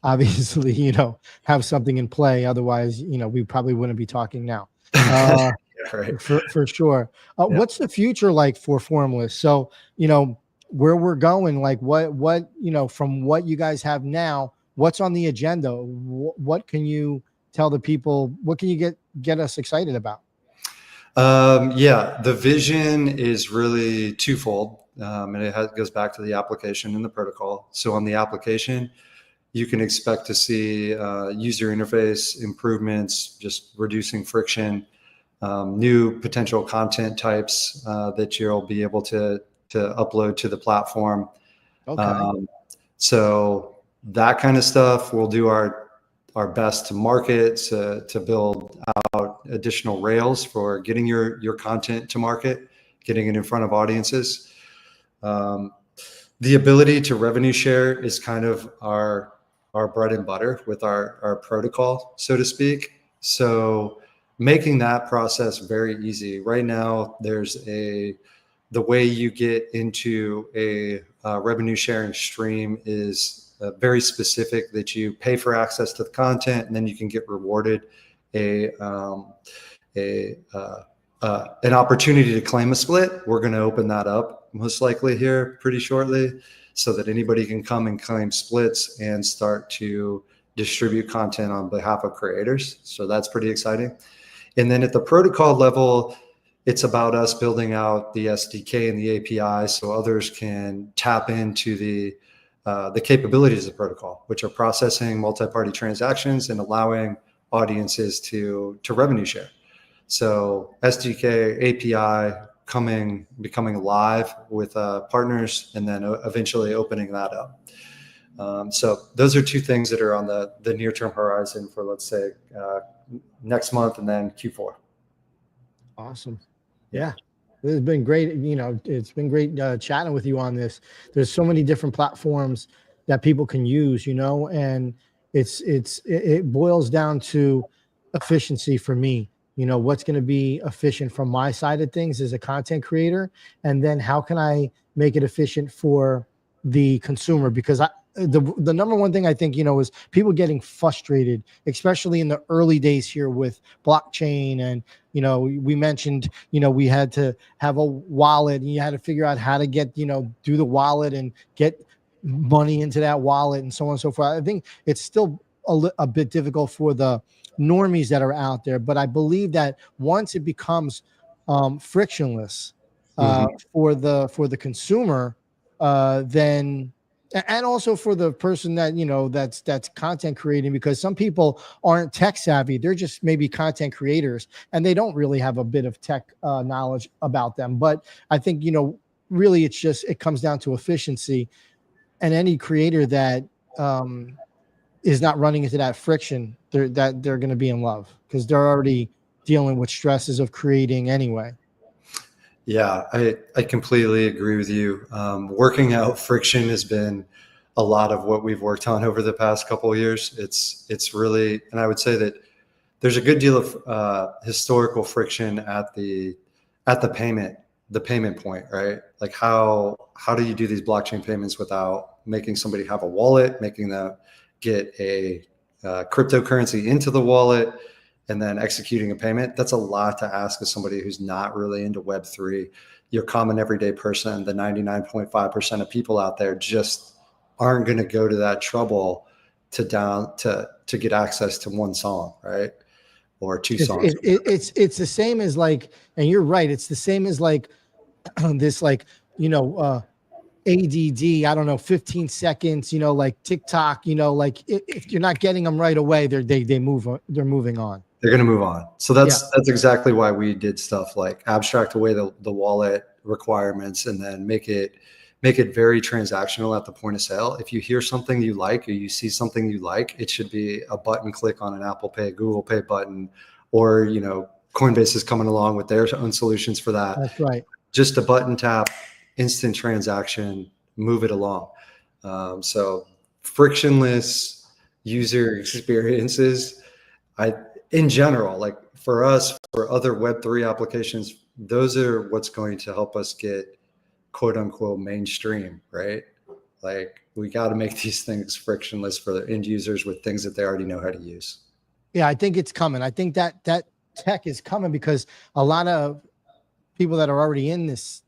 obviously have something in play. Otherwise we probably wouldn't be talking now. Yeah, right. For sure. What's the future like for Formless? So where we're going, like what from what you guys have now, what's on the agenda? What can you tell the people? What can you get us excited about? The vision is really twofold, and it goes back to the application and the protocol. So on the application, you can expect to see user interface improvements, just reducing friction, new potential content types that you'll be able to upload to the platform. Okay. So that kind of stuff, we'll do our best to market, to build out additional rails for getting your content to market, getting it in front of audiences. The ability to revenue share is kind of our bread and butter with our protocol, so to speak. So making that process very easy. Right now, there's the way you get into a revenue sharing stream is very specific, that you pay for access to the content, and then you can get rewarded an opportunity to claim a split. We're going to open that up most likely here pretty shortly, so that anybody can come and claim splits and start to distribute content on behalf of creators. So that's pretty exciting. And then at the protocol level, it's about us building out the SDK and the API so others can tap into the capabilities of the protocol, which are processing multi-party transactions and allowing audiences to revenue share. So SDK, API becoming live with partners, and then eventually opening that up. So those are two things that are on the near-term horizon for, let's say, next month and then Q4. Awesome. Yeah. This has been great. It's been great chatting with you on this. There's so many different platforms that people can use, and it boils down to efficiency for me. What's going to be efficient from my side of things as a content creator, and then how can I make it efficient for the consumer? Because the number one thing I think, is people getting frustrated, especially in the early days here with blockchain. And, we mentioned, we had to have a wallet, and you had to figure out how to get, do the wallet and get money into that wallet and so on and so forth. I think it's still a bit difficult for the normies that are out there, but I believe that once it becomes frictionless for the consumer, then, and also for the person that that's content creating, because some people aren't tech savvy. They're just maybe content creators, and they don't really have a bit of tech knowledge about them. But I think, really it comes down to efficiency, and any creator that is not running into that friction, they're going to be in love, because they're already dealing with stresses of creating anyway. Yeah, I completely agree with you. Working out friction has been a lot of what we've worked on over the past couple of years. It's really, and I would say that there's a good deal of historical friction at the payment point, right? Like how do you do these blockchain payments without making somebody have a wallet, making them get a cryptocurrency into the wallet, and then executing a payment? That's a lot to ask of somebody who's not really into Web3. Your common everyday person, the 99.5% of people out there just aren't going to go to that trouble to get access to one song, right? Or two songs. It's the same as like, and you're right. It's the same as like this, like, ADD, I don't know, 15 seconds, like TikTok, like if you're not getting them right away, they're moving on. They're going to move on. So that's exactly why we did stuff like abstract away the wallet requirements and then make it very transactional at the point of sale. If you hear something you like or you see something you like, it should be a button click on an Apple Pay, Google Pay button, or Coinbase is coming along with their own solutions for that. That's right. Just a button tap, instant transaction, move it along. So frictionless user experiences, in general, like for us, for other Web3 applications, those are what's going to help us get quote unquote mainstream, right? Like we got to make these things frictionless for the end users with things that they already know how to use. Yeah, I think it's coming. I think that tech is coming because a lot of people that are already in this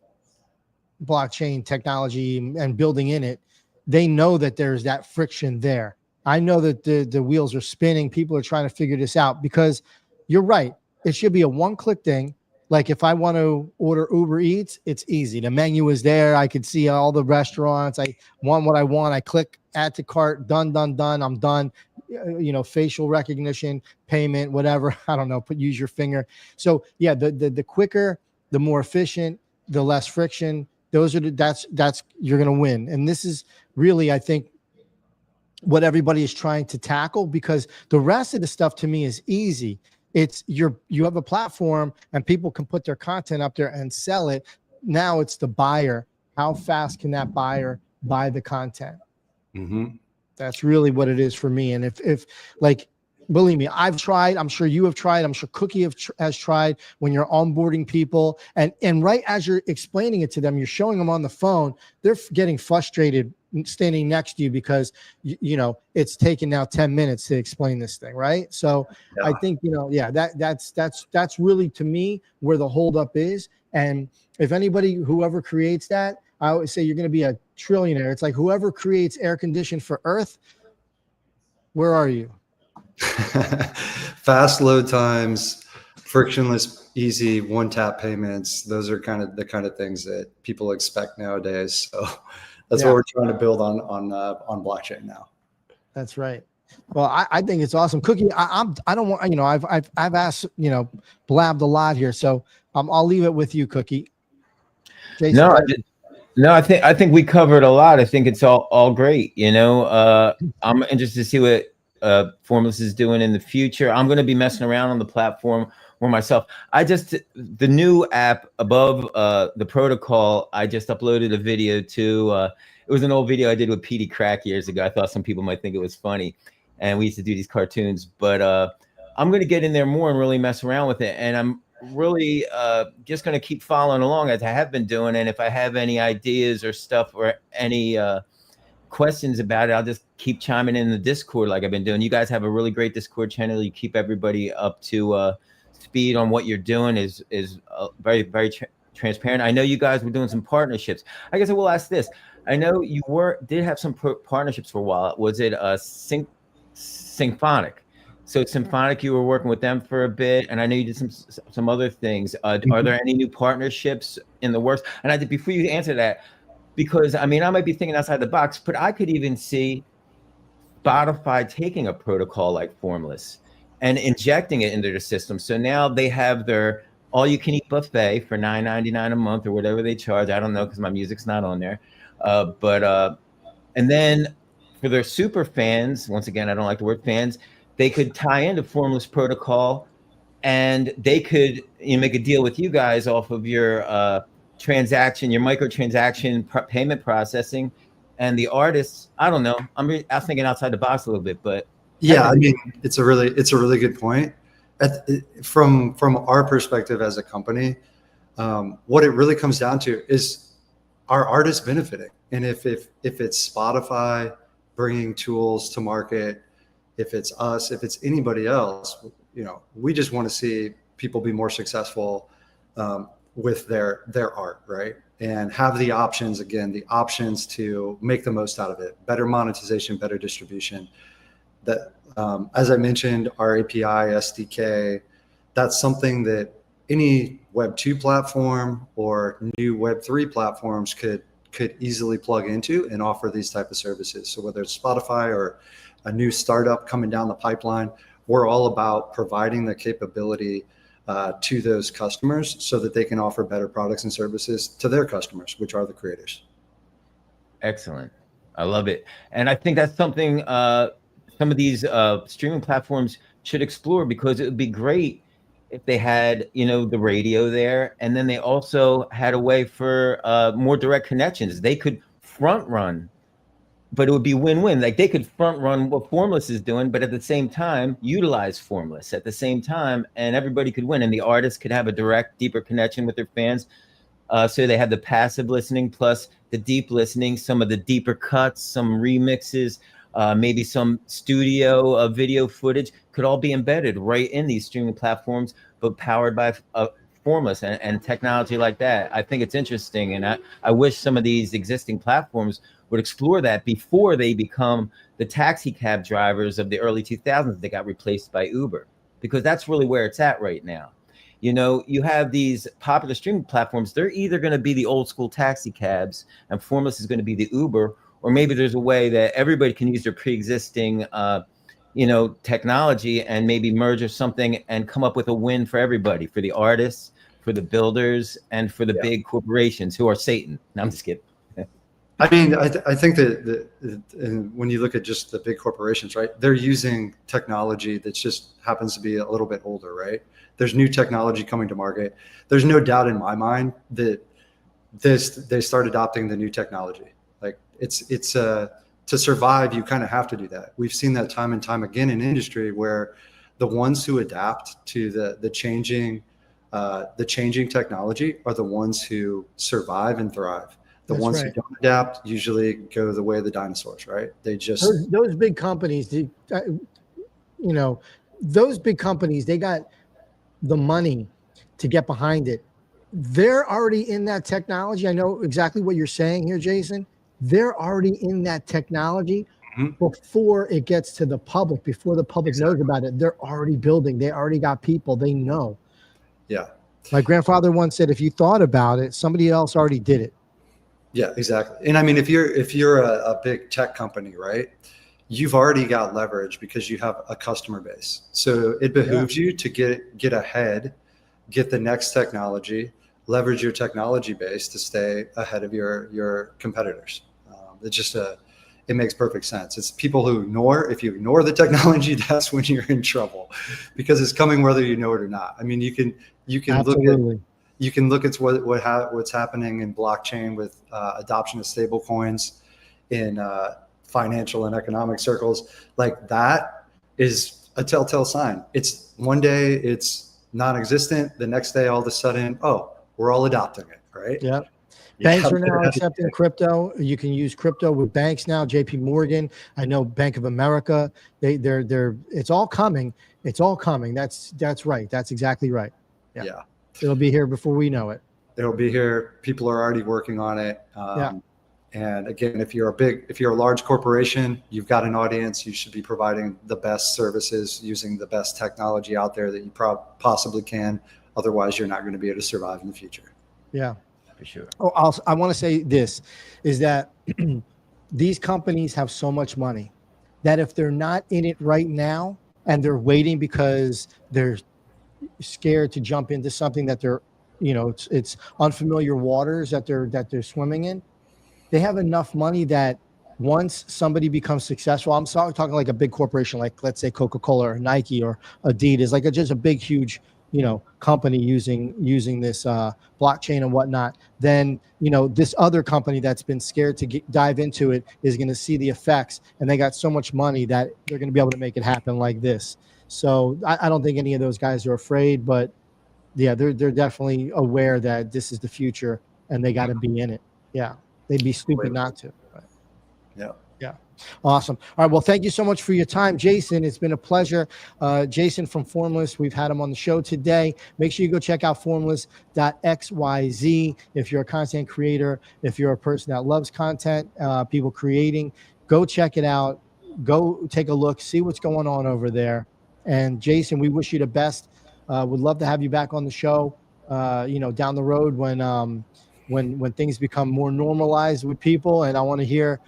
blockchain technology and building in it, they know that there's that friction there. I know that the wheels are spinning. People are trying to figure this out because you're right. It should be a one-click thing. Like if I want to order Uber Eats, it's easy. The menu is there. I could see all the restaurants. I want what I want. I click add to cart, done. I'm done. Facial recognition, payment, whatever. I don't know, use your finger. So yeah, the quicker, the more efficient, the less friction. Those are that's you're going to win. And this is really, I think, what everybody is trying to tackle, because the rest of the stuff to me is easy. It's you have a platform and people can put their content up there and sell it. Now it's the buyer. How fast can that buyer buy the content? Mm-hmm. That's really what it is for me. And if like, believe me, I've tried. I'm sure you have tried. I'm sure Cookie has tried. When you're onboarding people and right as you're explaining it to them, you're showing them on the phone, they're getting frustrated standing next to you because it's taken now 10 minutes to explain this thing, right? So yeah. I think that's really, to me, where the holdup is. And if anybody, whoever creates that, I always say you're going to be a trillionaire. It's like whoever creates air conditioning for Earth, where are you? Fast load times, frictionless, easy one-tap payments. Those are the kind of things that people expect nowadays. So that's what we're trying to build on blockchain now. That's right. Well, I think it's awesome, Cookie. I don't want I've asked blabbed a lot here, so I'll leave it with you, Cookie. Jason, I think we covered a lot. I think it's all great. I'm interested to see what Formless is doing in the future. I'm going to be messing around on the platform for myself. The new app above the protocol, I just uploaded a video to. It was an old video I did with Petey Crack years ago. I thought some people might think it was funny, and we used to do these cartoons. But I'm going to get in there more and really mess around with it, and I'm really just going to keep following along as I have been doing. And if I have any ideas or stuff or any questions about it, I'll just keep chiming in the Discord like I've been doing. You guys have a really great Discord channel. You keep everybody up to speed on what you're doing. Is very, very transparent. I know you guys were doing some partnerships. I guess I will ask this. I know you did have some partnerships for a while. Was it Symphonic? So Symphonic, you were working with them for a bit, and I know you did some other things. Are there any new partnerships in the works? And before you answer that, because I might be thinking outside the box, but I could even see Spotify taking a protocol like Formless and injecting it into their system. So now they have their all-you-can-eat buffet for $9.99 a month or whatever they charge. I don't know because my music's not on there. And then for their super fans, once again, I don't like the word fans, they could tie into Formless protocol, and they could make a deal with you guys off of your transaction, your microtransaction payment processing, and the artists. I don't know. I'm thinking outside the box a little bit, but yeah, I mean, it's a really good point. From our perspective as a company, what it really comes down to is our artists benefiting. And if it's Spotify bringing tools to market, if it's us, if it's anybody else, we just want to see people be more successful with their art, right? And have the options to make the most out of it. Better monetization, better distribution. That, as I mentioned, our API, SDK, that's something that any Web 2 platform or new Web 3 platforms could easily plug into and offer these type of services. So whether it's Spotify or a new startup coming down the pipeline, we're all about providing the capability to those customers so that they can offer better products and services to their customers, which are the creators. Excellent. I love it. And I think that's something some of these streaming platforms should explore, because it would be great if they had, the radio there, and then they also had a way for more direct connections. They could front run, but it would be win-win. Like they could front run what Formless is doing, but at the same time utilize Formless at the same time, and everybody could win. And the artists could have a direct, deeper connection with their fans. So they have the passive listening plus the deep listening, some of the deeper cuts, some remixes, maybe some studio video footage could all be embedded right in these streaming platforms, but powered by Formless and technology like that. I think it's interesting, and I wish some of these existing platforms would explore that before they become the taxi cab drivers of the early 2000s that got replaced by Uber, because that's really where it's at right now. You have these popular streaming platforms. They're either going to be the old school taxi cabs and Formless is going to be the Uber, or maybe there's a way that everybody can use their pre-existing technology and maybe merge or something and come up with a win for everybody, for the artists, for the builders, and for the big corporations who are Satan. No, I'm just kidding. I mean, I think that when you look at just the big corporations, right, they're using technology that just happens to be a little bit older, right? There's new technology coming to market. There's no doubt in my mind that they start adopting the new technology. Like it's to survive, you kind of have to do that. We've seen that time and time again in industry, where the ones who adapt to the changing technology are the ones who survive and thrive. The ones who don't adapt usually go the way of the dinosaurs, right? They just those big companies, those big companies, they got the money to get behind it. They're already in that technology. I know exactly what you're saying here, Jason. They're already in that technology before it gets to the public, before the public knows about it. They're already building. They already got people. They know. Yeah. My grandfather once said, if you thought about it, somebody else already did it. Yeah, exactly. And I mean, if you're a big tech company, right, you've already got leverage because you have a customer base. So it behooves you to get ahead, get the next technology, leverage your technology base to stay ahead of your competitors. It makes perfect sense. It's people who if you ignore the technology, that's when you're in trouble, because it's coming whether you know it or not. I mean, you can look at what's happening in blockchain with adoption of stable coins in financial and economic circles. Like that is a telltale sign. It's one day it's non-existent. The next day, all of a sudden, we're all adopting it, right? Yeah. Banks are now accepting crypto. You can use crypto with banks now. JP Morgan, I know Bank of America. They're it's all coming. It's all coming. That's right. That's exactly right. Yeah. It'll be here before we know it. It'll be here. People are already working on it. And again, if you're a large corporation, you've got an audience, you should be providing the best services using the best technology out there that you possibly can. Otherwise, you're not going to be able to survive in the future. Yeah, for sure. I want to say this is that these companies have so much money that if they're not in it right now and they're waiting because they're scared to jump into something that they're, it's unfamiliar waters that they're swimming in, they have enough money that once somebody becomes successful, I'm talking like a big corporation, like let's say Coca-Cola or Nike or Adidas, like just a big, huge company using this blockchain and whatnot, then this other company that's been scared to dive into it is going to see the effects, and they got so much money that they're going to be able to make it happen like this. So I don't think any of those guys are afraid, but yeah, they're definitely aware that this is the future and they got to be in it. Yeah, they'd be stupid not to. But yeah. Awesome. All right. Well, thank you so much for your time, Jason. It's been a pleasure. Jason from Formless, we've had him on the show today. Make sure you go check out formless.xyz. If you're a content creator, if you're a person that loves content, people creating, go check it out. Go take a look, see what's going on over there. And Jason, we wish you the best. Would love to have you back on the show, down the road when things become more normalized with people. And I want to hear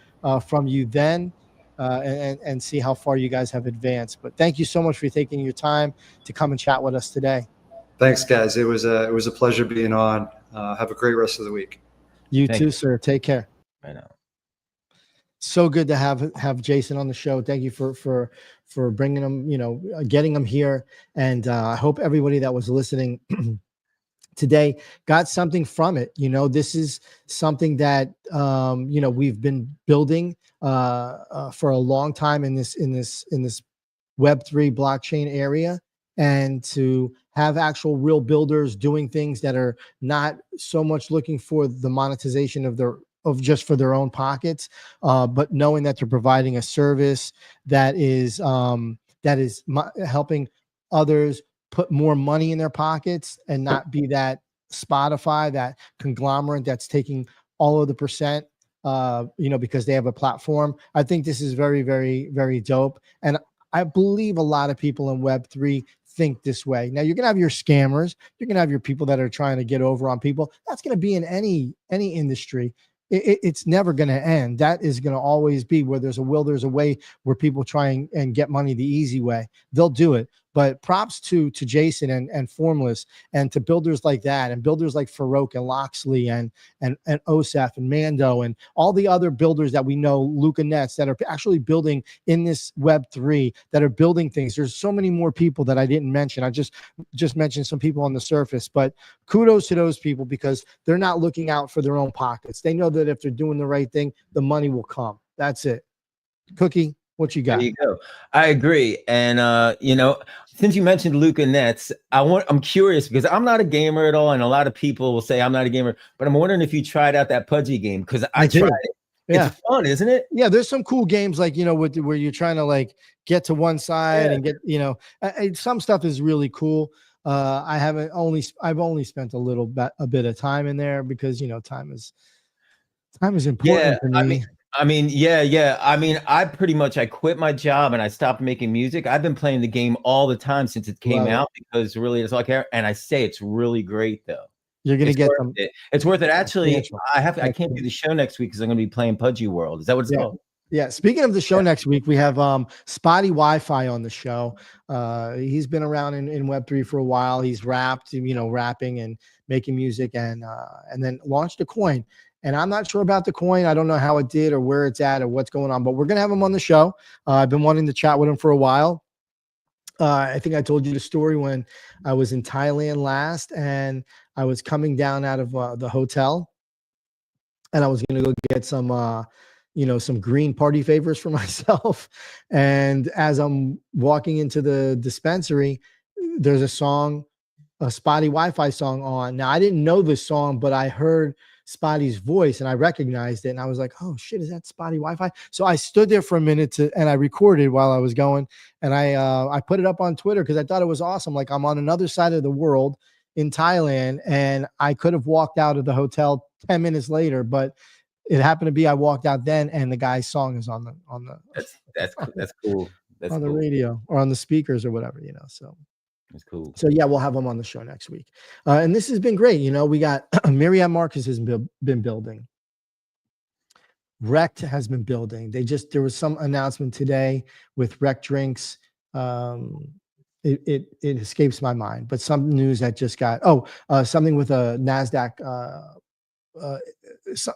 from you then, and see how far you guys have advanced. But thank you so much for taking your time to come and chat with us today. Thanks, guys. It was a pleasure being on. Have a great rest of the week. You too, sir. Take care. I know. So good to have Jason on the show. Thank you for bringing him, getting him here. And I hope everybody that was listening today got something from it. This is something that we've been building for a long time in this Web3 blockchain area, and to have actual real builders doing things that are not so much looking for the monetization of just for their own pockets, but knowing that they're providing a service that is helping others put more money in their pockets and not be that Spotify, that conglomerate that's taking all of the percent, because they have a platform. I think this is very, very, very dope. And I believe a lot of people in Web3 think this way. Now, you're going to have your scammers. You're going to have your people that are trying to get over on people. That's going to be in any industry. It's never going to end. That is going to always be where there's a will, there's a way, where people try and get money the easy way. They'll do it. But props to Jason and Formless, and to builders like that, and builders like Farouk and Loxley and Osef and Mando and all the other builders that we know, Luca Nets, that are actually building in this Web3, that are building things. There's so many more people that I didn't mention. I just mentioned some people on the surface, but kudos to those people, because they're not looking out for their own pockets. They know that if they're doing the right thing, the money will come. That's it. Cookie, what you got? There you go. I agree. And since you mentioned Luca Nets, I'm curious, because I'm not a gamer at all, and a lot of people will say I'm not a gamer, but I'm wondering if you tried out that Pudgy game, because I tried it. Yeah. It's fun, isn't it? Yeah, there's some cool games like where you're trying to like get to one side and get some stuff is really cool. I've only spent a bit of time in there, because time is important to me. I pretty much, I quit my job and I stopped making music. I've been playing the game all the time since it came out, because really it's all I care. And I say it's really great though. You're gonna get them. It's worth it. Actually, I can't do the show next week because I'm gonna be playing Pudgy World. Is that what it's called? Yeah. Speaking of the show next week, we have Spotty Wi-Fi on the show. He's been around in Web3 for a while. He's rapping and making music, and then launched a coin. And I'm not sure about the coin. I don't know how it did or where it's at or what's going on, but we're going to have him on the show. I've been wanting to chat with him for a while. I think I told you the story when I was in Thailand last, and I was coming down out of the hotel, and I was going to go get some green party favors for myself. And as I'm walking into the dispensary, there's a Spotty Wi-Fi song on. Now, I didn't know this song, but I heard Spotty's voice and I recognized it, and I was like, oh shit, is that Spotty Wi-Fi? So I stood there for a minute and I recorded while I was going, and I put it up on Twitter because I thought it was awesome. Like, I'm on another side of the world in Thailand, and I could have walked out of the hotel 10 minutes later, but it happened to be I walked out then, and the guy's song is on the that's cool. That's on the cool. radio or on the speakers or whatever, so that's cool. So yeah, we'll have him on the show next week. And this has been great. We got Miriam Marcus has been building. Rect has been building. There was some announcement today with Rect Drinks. It escapes my mind, but some news that just got something with a NASDAQ,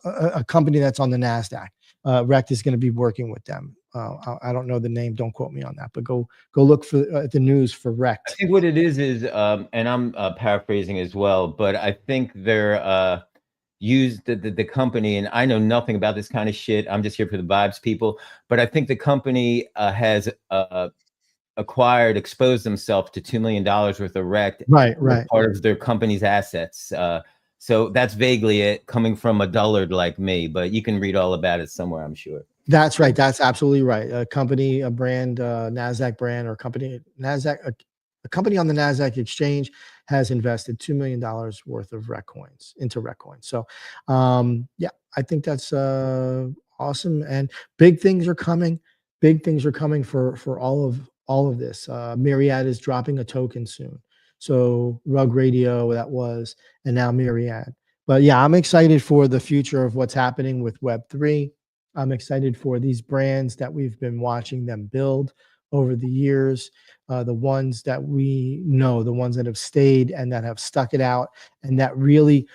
a company that's on the NASDAQ. Rect is going to be working with them. I don't know the name. Don't quote me on that, but go look for the news for Rect. I think what it is, and I'm paraphrasing as well, but I think they're used the company, and I know nothing about this kind of shit. I'm just here for the vibes, people. But I think the company has exposed themselves to $2 million worth of Rect, Right. part of their company's assets. So that's vaguely it, coming from a dullard like me. But you can read all about it somewhere, I'm sure. That's right. That's absolutely right. A company, a brand, NASDAQ brand or company, NASDAQ, a company on the NASDAQ exchange has invested $2 million worth of Rect coins into Rect coins. So, yeah, I think that's awesome. And big things are coming. Big things are coming for all of this. Myriad is dropping a token soon. So Rug Radio, that was, and now Myriad. But yeah, I'm excited for the future of what's happening with Web3. I'm excited for these brands that we've been watching them build over the years, the ones that we know, the ones that have stayed and that have stuck it out and that really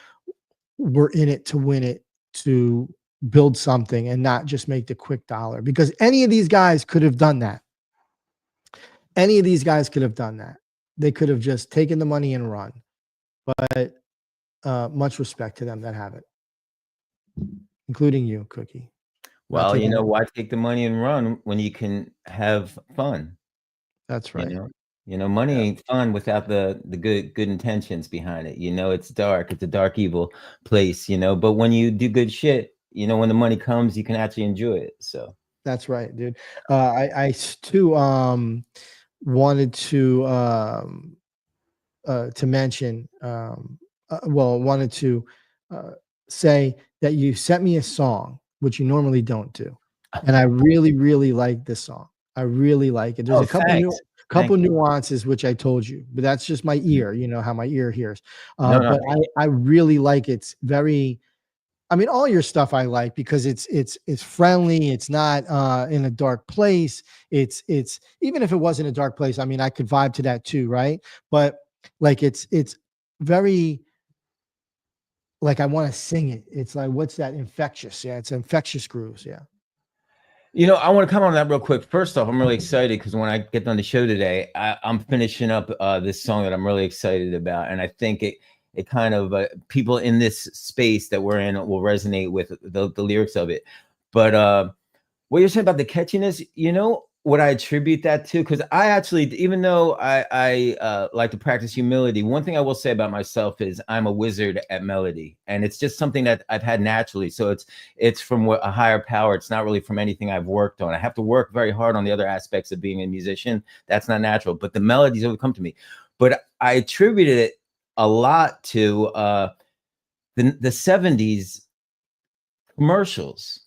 were in it to win it, to build something and not just make the quick dollar. Because any of these guys could have done that. Any of these guys could have done that. They could have just taken the money and run. But much respect to them that haven't, including you, Cookie. Well, you know, why take the money and run when you can have fun? That's right. You know, money ain't fun without the good intentions behind it. You know, it's dark. It's a dark, evil place, you know, but when you do good shit, you know, when the money comes, you can actually enjoy it. So that's right, dude. I too wanted to mention wanted to say that you sent me a song, which you normally don't do. And I really, really like this song. I really like it. There's a couple nuances, which I told you, but that's just my ear. You know how my ear hears. But I really like it. It's very, I mean, all your stuff I like because it's friendly. It's not in a dark place. It's even if it wasn't a dark place, I mean, I could vibe to that too, right? But like it's very, like I want to sing it. It's like, what's that? Infectious. Yeah, it's infectious grooves. Yeah. You know, I want to comment on that real quick. First off, I'm really excited because when I get on the show today, I'm finishing up this song that I'm really excited about, and I think it kind of people in this space that we're in will resonate with the lyrics of it. But what you're saying about the catchiness, you know what I attribute that to? Because I actually, even though I like to practice humility, one thing I will say about myself is I'm a wizard at melody, and it's just something that I've had naturally. So it's from a higher power. It's not really from anything I've worked on. I have to work very hard on the other aspects of being a musician. That's not natural, but the melodies will come to me. But I attributed it a lot to the 70s commercials,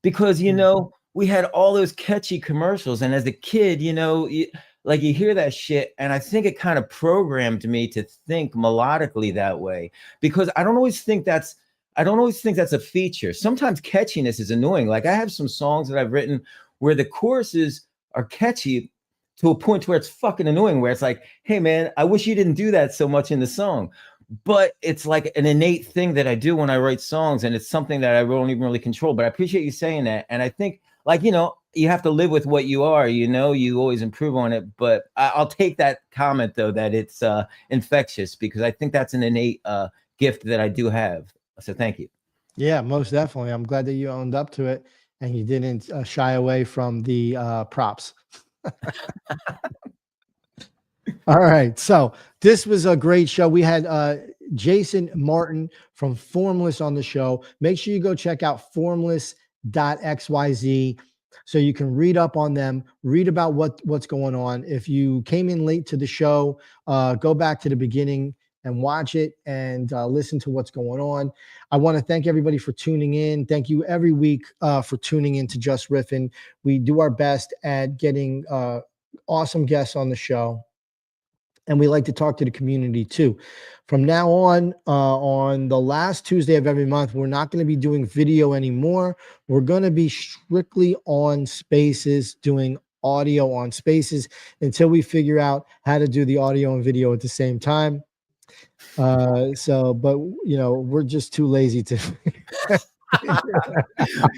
because, you know, we had all those catchy commercials. And as a kid, you know, you hear that shit. And I think it kind of programmed me to think melodically that way, because I don't always think that's a feature. Sometimes catchiness is annoying. Like I have some songs that I've written where the choruses are catchy to a point where it's fucking annoying, where it's like, hey man, I wish you didn't do that so much in the song. But it's like an innate thing that I do when I write songs, and it's something that I don't even really control. But I appreciate you saying that. And I think, like, you know, you have to live with what you are, you know, you always improve on it. But I'll take that comment, though, that it's infectious, because I think that's an innate gift that I do have. So thank you. Yeah, most definitely. I'm glad that you owned up to it and you didn't shy away from the props. All right. So this was a great show. We had Jason Martin from Formless on the show. Make sure you go check out formless.xyz so you can read up on them, read about what's going on. If you came in late to the show, go back to the beginning and watch it and listen to what's going on. I want to thank everybody for tuning in. Thank you every week for tuning in to Just Riffin. We do our best at getting awesome guests on the show. And we like to talk to the community too. From now on the last Tuesday of every month, we're not going to be doing video anymore. We're going to be strictly on Spaces, doing audio on Spaces until we figure out how to do the audio and video at the same time. But you know, we're just too lazy to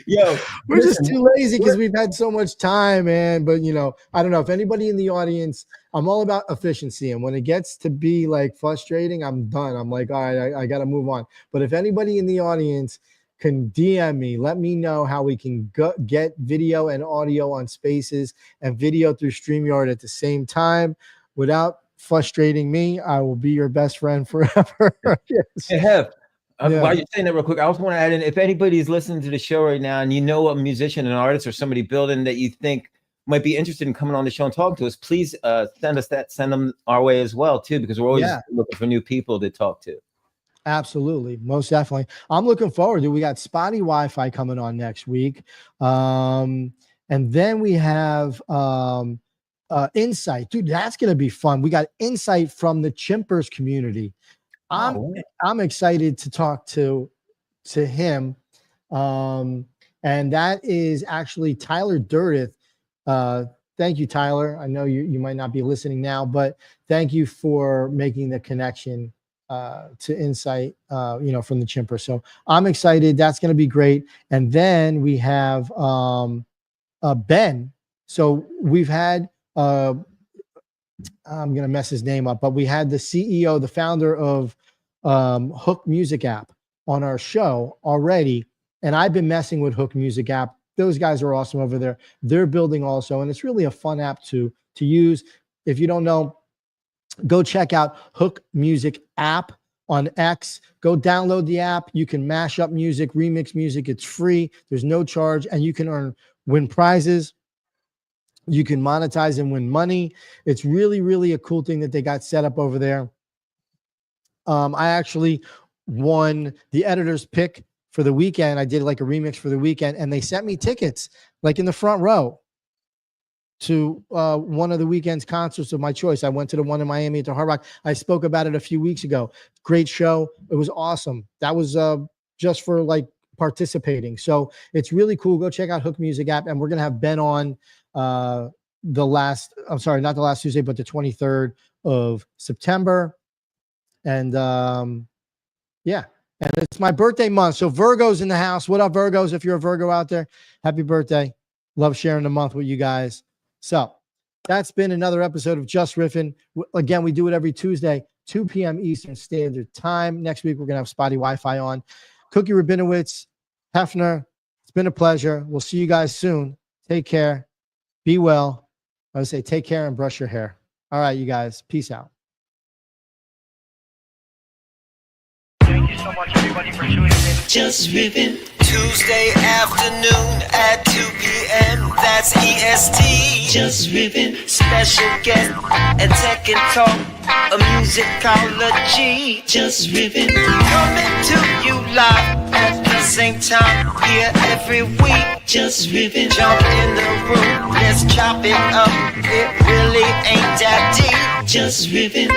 Yo, We're just listen, too lazy because we've had so much time, man. But I don't know if anybody in the audience. I'm all about efficiency, and when it gets to be like frustrating, I'm done. I'm like, all right, I got to move on. But if anybody in the audience can DM me, let me know how we can get video and audio on Spaces and video through StreamYard at the same time without frustrating me. I will be your best friend forever. Yes. Hey, Hef, Yeah. while you're saying that real quick, I also want to add in, if anybody's listening to the show right now and you know a musician, an artist, or somebody building that you think might be interested in coming on the show and talking to us, please send them our way as well, too, because we're always looking for new people to talk to. Absolutely. Most definitely. I'm looking forward to, we got Spotty Wi-Fi coming on next week. And then we have Insight. Dude, that's going to be fun. We got Insight from the Chimpers community. I'm excited to talk to him. And that is actually Tyler Durtith. Thank you, Tyler. I know you might not be listening now, but thank you for making the connection to Insight, from the Chimper. So I'm excited. That's going to be great. And then we have Ben. So we've had, I'm going to mess his name up, but we had the CEO, the founder of Hook Music app on our show already. And I've been messing with Hook Music app. Those guys are awesome over there. They're building also, and it's really a fun app to use. If you don't know, go check out Hook Music app on X. Go download the app. You can mash up music, remix music. It's free. There's no charge, and you can win prizes. You can monetize and win money. It's really, really a cool thing that they got set up over there. I actually won the editor's pick for the weekend. I did like a remix for the weekend, and they sent me tickets like in the front row to one of the weekend's concerts of my choice. I went to the one in Miami at the Hard Rock. I spoke about it a few weeks ago. Great show. It was awesome. That was just for like participating. So it's really cool. Go check out Hook Music app, and we're going to have Ben on not the last Tuesday, but the 23rd of September. And and it's my birthday month. So Virgo's in the house. What up, Virgos? If you're a Virgo out there, happy birthday. Love sharing the month with you guys. So that's been another episode of Just Riffin. Again, we do it every Tuesday, 2 p.m. Eastern Standard Time. Next week, we're going to have Spotty Wi-Fi on. Cookie Rabinowitz, Hefner, it's been a pleasure. We'll see you guys soon. Take care. Be well. I would say take care and brush your hair. All right, you guys. Peace out. Thank you so much, everybody, for tuning in. Just Riffin. Tuesday afternoon at 2 p.m. That's EST. Just Riffin. Special guest and tech and talk. A musicology. Just Riffin. Coming to you live at the same time here every week. Just Riffin. Jump in the room. Let's chop it up. It really ain't that deep. Just Riffin.